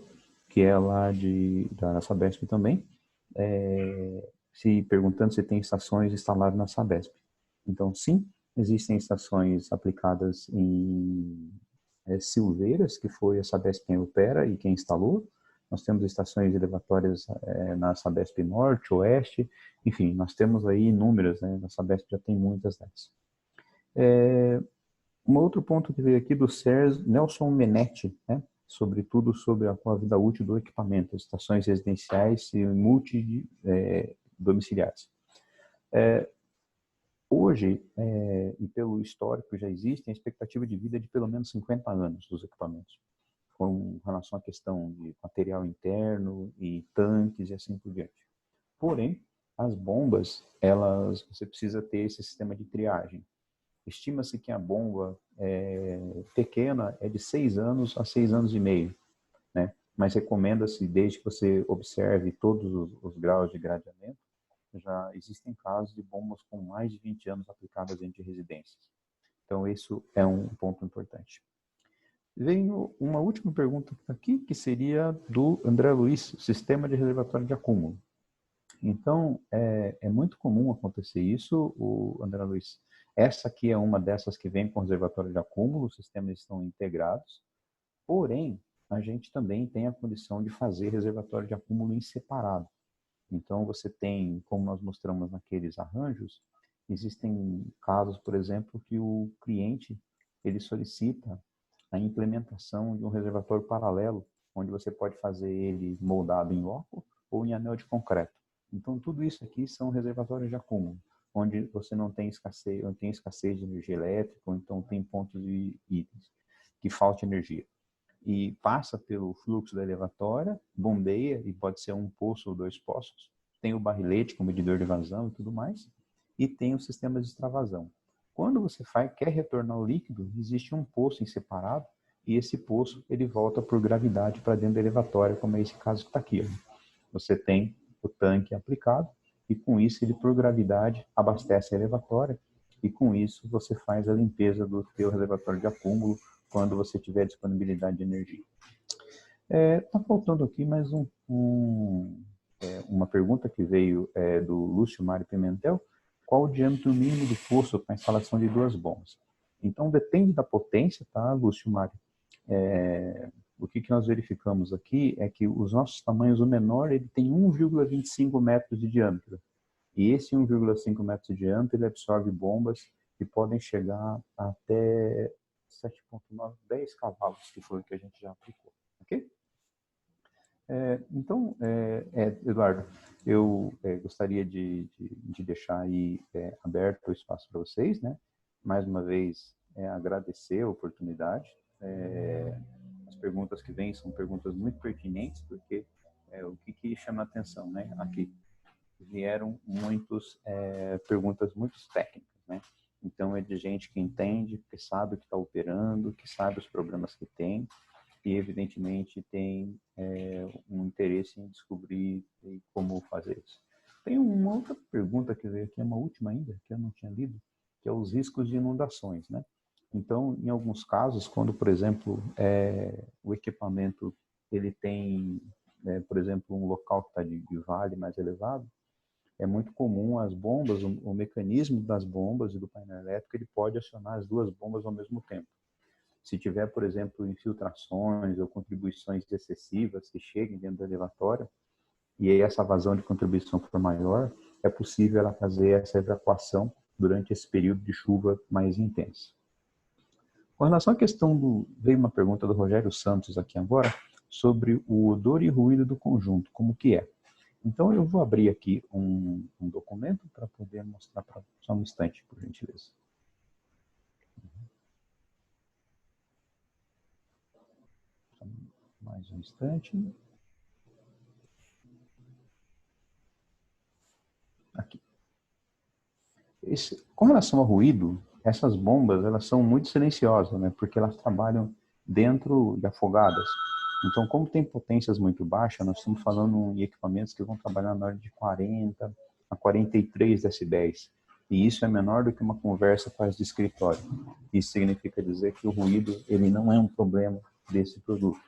que é lá da Sabesp também, perguntando se tem estações instaladas na Sabesp. Então, sim, existem estações aplicadas em Silveiras, que foi a Sabesp quem opera e quem instalou. Nós temos estações elevatórias na Sabesp Norte, Oeste, enfim, nós temos aí inúmeras, né? Na Sabesp já tem muitas dessas. Um outro ponto que veio aqui do Sérgio Nelson Menetti, né? Sobretudo sobre a vida útil do equipamento, estações residenciais e multidomiciliares. Hoje, e pelo histórico já existe, a expectativa de vida de pelo menos 50 anos dos equipamentos, com relação à questão de material interno e tanques e assim por diante. Porém, as bombas, você precisa ter esse sistema de triagem. Estima-se que a bomba pequena é de 6 anos a 6 anos e meio, né? Mas recomenda-se, desde que você observe todos os graus de gradeamento, já existem casos de bombas com mais de 20 anos aplicadas dentro de residências. Então, isso é um ponto importante. Vem uma última pergunta aqui, que seria do André Luiz, sistema de reservatório de acúmulo. Então, é muito comum acontecer isso, o André Luiz. Essa aqui é uma dessas que vem com reservatório de acúmulo, os sistemas estão integrados, porém, a gente também tem a condição de fazer reservatório de acúmulo em separado. Então, você tem, como nós mostramos naqueles arranjos, existem casos, por exemplo, que o cliente ele solicita a implementação de um reservatório paralelo, onde você pode fazer ele moldado em loco ou em anel de concreto. Então, tudo isso aqui são reservatórios de acúmulo, onde você não tem escassez de energia elétrica, ou então tem pontos de itens que falta energia. E passa pelo fluxo da elevatória, bombeia, e pode ser um poço ou 2 poços, tem o barrilete com medidor de vazão e tudo mais, e tem o sistema de extravasão. Quando você quer retornar o líquido, existe um poço em separado, e esse poço ele volta por gravidade para dentro da elevatória, como é esse caso que está aqui. Você tem o tanque aplicado, e com isso ele por gravidade abastece a elevatória, e com isso você faz a limpeza do teu reservatório de acúmulo, quando você tiver disponibilidade de energia. Está faltando aqui mais uma pergunta que veio do Lúcio Mário Pimentel. Qual o diâmetro mínimo do poço para a instalação de 2 bombas? Então, depende da potência, tá, Lúcio Mário? O que nós verificamos aqui é que os nossos tamanhos, o menor, ele tem 1,25 metros de diâmetro. E esse 1,5 metros de diâmetro, ele absorve bombas que podem chegar até 7,9, 10 cavalos, que foi o que a gente já aplicou, ok? Então, Eduardo, eu gostaria de deixar aí aberto o espaço para vocês, né? Mais uma vez, agradecer a oportunidade. As perguntas que vêm são perguntas muito pertinentes, porque o que chama a atenção, né? Aqui vieram perguntas muito técnicas, né? Então, é de gente que entende, que sabe o que está operando, que sabe os problemas que tem e, evidentemente, tem um interesse em descobrir como fazer isso. Tem uma outra pergunta que veio aqui, uma última ainda, que eu não tinha lido, que é os riscos de inundações, né? Então, em alguns casos, quando, por exemplo, o equipamento ele tem, por exemplo, um local que está de vale mais elevado, é muito comum as bombas, o mecanismo das bombas e do painel elétrico, ele pode acionar as 2 bombas ao mesmo tempo. Se tiver, por exemplo, infiltrações ou contribuições excessivas que cheguem dentro da elevatória, e aí essa vazão de contribuição for maior, é possível ela fazer essa evacuação durante esse período de chuva mais intensa. Com relação à questão veio uma pergunta do Rogério Santos aqui agora, sobre o odor e ruído do conjunto, como que é. Então, eu vou abrir aqui um documento para poder mostrar para só um instante, por gentileza. Mais um instante. Aqui. Com relação ao ruído, essas bombas, elas são muito silenciosas, né? Porque elas trabalham dentro de afogadas. Então, como tem potências muito baixas, nós estamos falando em equipamentos que vão trabalhar na ordem de 40 a 43 decibéis. E isso é menor do que uma conversa quase de escritório. Isso significa dizer que o ruído, ele não é um problema desse produto.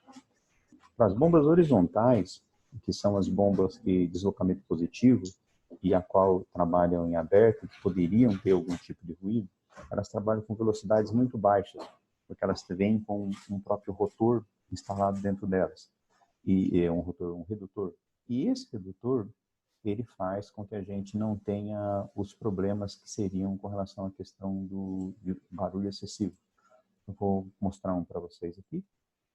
Para as bombas horizontais, que são as bombas de deslocamento positivo, e a qual trabalham em aberto, que poderiam ter algum tipo de ruído, elas trabalham com velocidades muito baixas, porque elas vêm com um próprio rotor instalado dentro delas, e é um redutor. E esse redutor, ele faz com que a gente não tenha os problemas que seriam com relação à questão de barulho excessivo. Eu vou mostrar um para vocês aqui.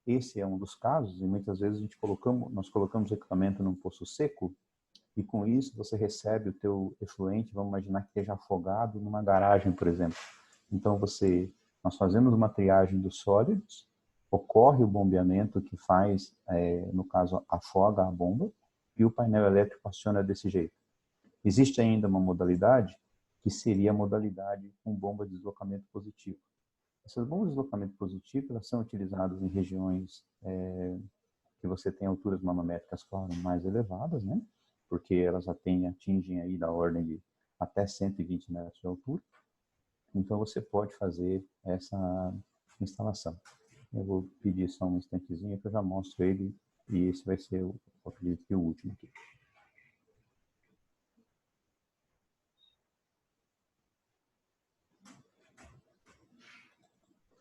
Esse é um dos casos, e muitas vezes nós colocamos o equipamento num poço seco, e com isso você recebe o teu efluente, vamos imaginar que esteja afogado numa garagem, por exemplo. Então nós fazemos uma triagem dos sólidos, ocorre o bombeamento que faz, no caso, afoga a bomba, e o painel elétrico aciona desse jeito. Existe ainda uma modalidade, que seria a modalidade com bomba de deslocamento positivo. Essas bombas de deslocamento positivo, elas são utilizadas em regiões que você tem alturas manométricas, claro, mais elevadas, né? Porque elas atingem aí da ordem de até 120 metros de altura. Então, você pode fazer essa instalação. Eu vou pedir só um instantezinho que eu já mostro ele, e esse vai ser, eu acredito que o último aqui.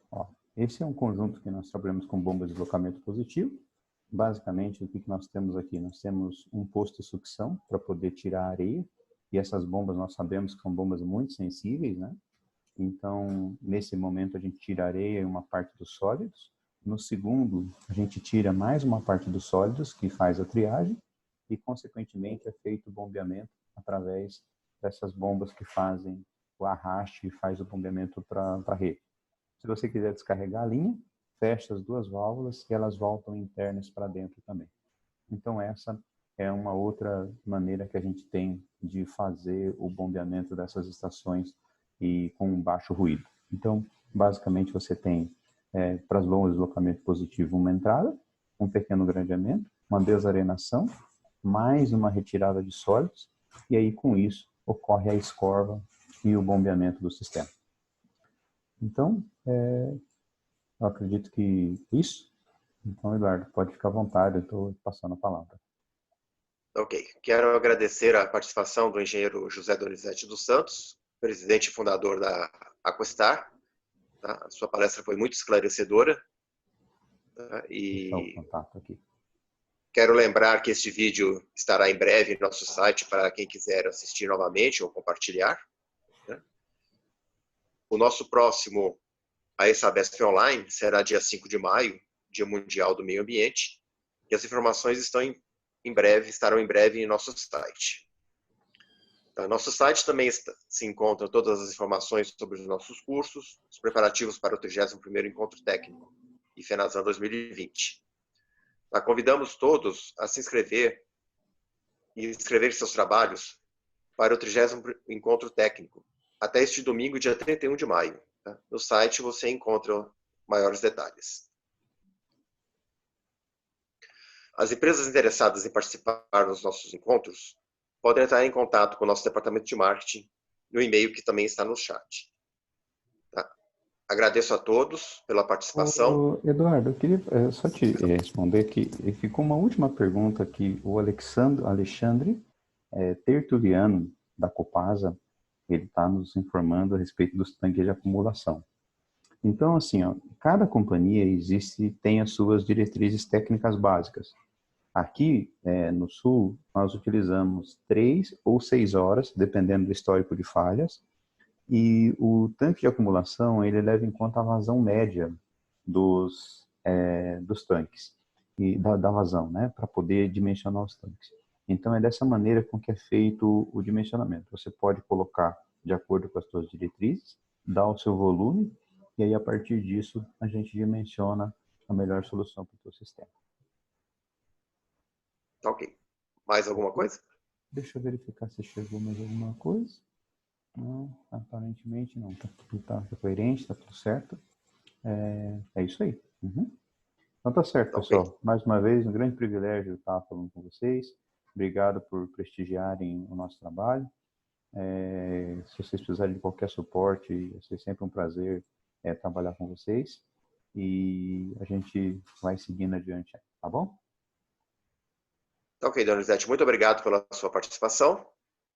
Ó, esse é um conjunto que nós trabalhamos com bombas de deslocamento positivo. Basicamente, o que nós temos aqui? Nós temos um posto de sucção para poder tirar a areia, e essas bombas nós sabemos que são bombas muito sensíveis, né? Então, nesse momento, a gente tira a areia e uma parte dos sólidos. No segundo, a gente tira mais uma parte dos sólidos, que faz a triagem, e, consequentemente, é feito o bombeamento através dessas bombas que fazem o arraste e faz o bombeamento para a rede. Se você quiser descarregar a linha, fecha as duas válvulas e elas voltam internas para dentro também. Então, essa é uma outra maneira que a gente tem de fazer o bombeamento dessas estações e com baixo ruído. Então, basicamente, você tem, para as bombas de deslocamento positivo, uma entrada, um pequeno gradeamento, uma desarenação, mais uma retirada de sólidos, e aí, com isso, ocorre a escorva e o bombeamento do sistema. Então, eu acredito que isso. Então, Eduardo, pode ficar à vontade, eu estou passando a palavra. Ok. Quero agradecer a participação do engenheiro José Donizete dos Santos, presidente e fundador da Aquestar. Tá? A sua palestra foi muito esclarecedora. Tá? E o contato aqui. Quero lembrar que este vídeo estará em breve no nosso site para quem quiser assistir novamente ou compartilhar. Né? O nosso próximo AESABESP Online será dia 5 de maio, Dia Mundial do Meio Ambiente, e as informações estarão em breve em nosso site. No nosso site também se encontram todas as informações sobre os nossos cursos, os preparativos para o 31º Encontro Técnico, IFENASAN 2020. Convidamos todos a se inscrever e inscrever seus trabalhos para o 30º Encontro Técnico, até este domingo, dia 31 de maio. No site você encontra maiores detalhes. As empresas interessadas em participar dos nossos encontros podem entrar em contato com o nosso departamento de marketing no e-mail que também está no chat. Agradeço a todos pela participação. Eduardo, eu queria só te responder que ficou uma última pergunta que o Alexandre Tertuliano, da Copasa, ele está nos informando a respeito dos tanques de acumulação. Então, assim, ó, cada companhia tem as suas diretrizes técnicas básicas. Aqui, no Sul, nós utilizamos 3 ou 6 horas, dependendo do histórico de falhas, e o tanque de acumulação, ele leva em conta a vazão média dos tanques. e da vazão, né, para poder dimensionar os tanques. Então, é dessa maneira com que é feito o dimensionamento. Você pode colocar de acordo com as suas diretrizes, dar o seu volume, e aí, a partir disso, a gente dimensiona a melhor solução para o seu sistema. Ok. Mais alguma coisa? Deixa eu verificar se chegou mais alguma coisa. Não, aparentemente não. Tá coerente, tá tudo certo. É isso aí. Uhum. Então tá certo, pessoal. Ok. Mais uma vez, um grande privilégio estar falando com vocês. Obrigado por prestigiarem o nosso trabalho. Se vocês precisarem de qualquer suporte, vai ser sempre um prazer trabalhar com vocês. E a gente vai seguindo adiante, tá bom? Ok, Donizete, muito obrigado pela sua participação.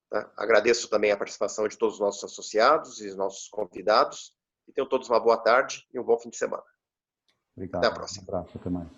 Tá? Agradeço também a participação de todos os nossos associados e os nossos convidados. E tenham todos uma boa tarde e um bom fim de semana. Obrigado. Até a próxima. Um abraço, até mais.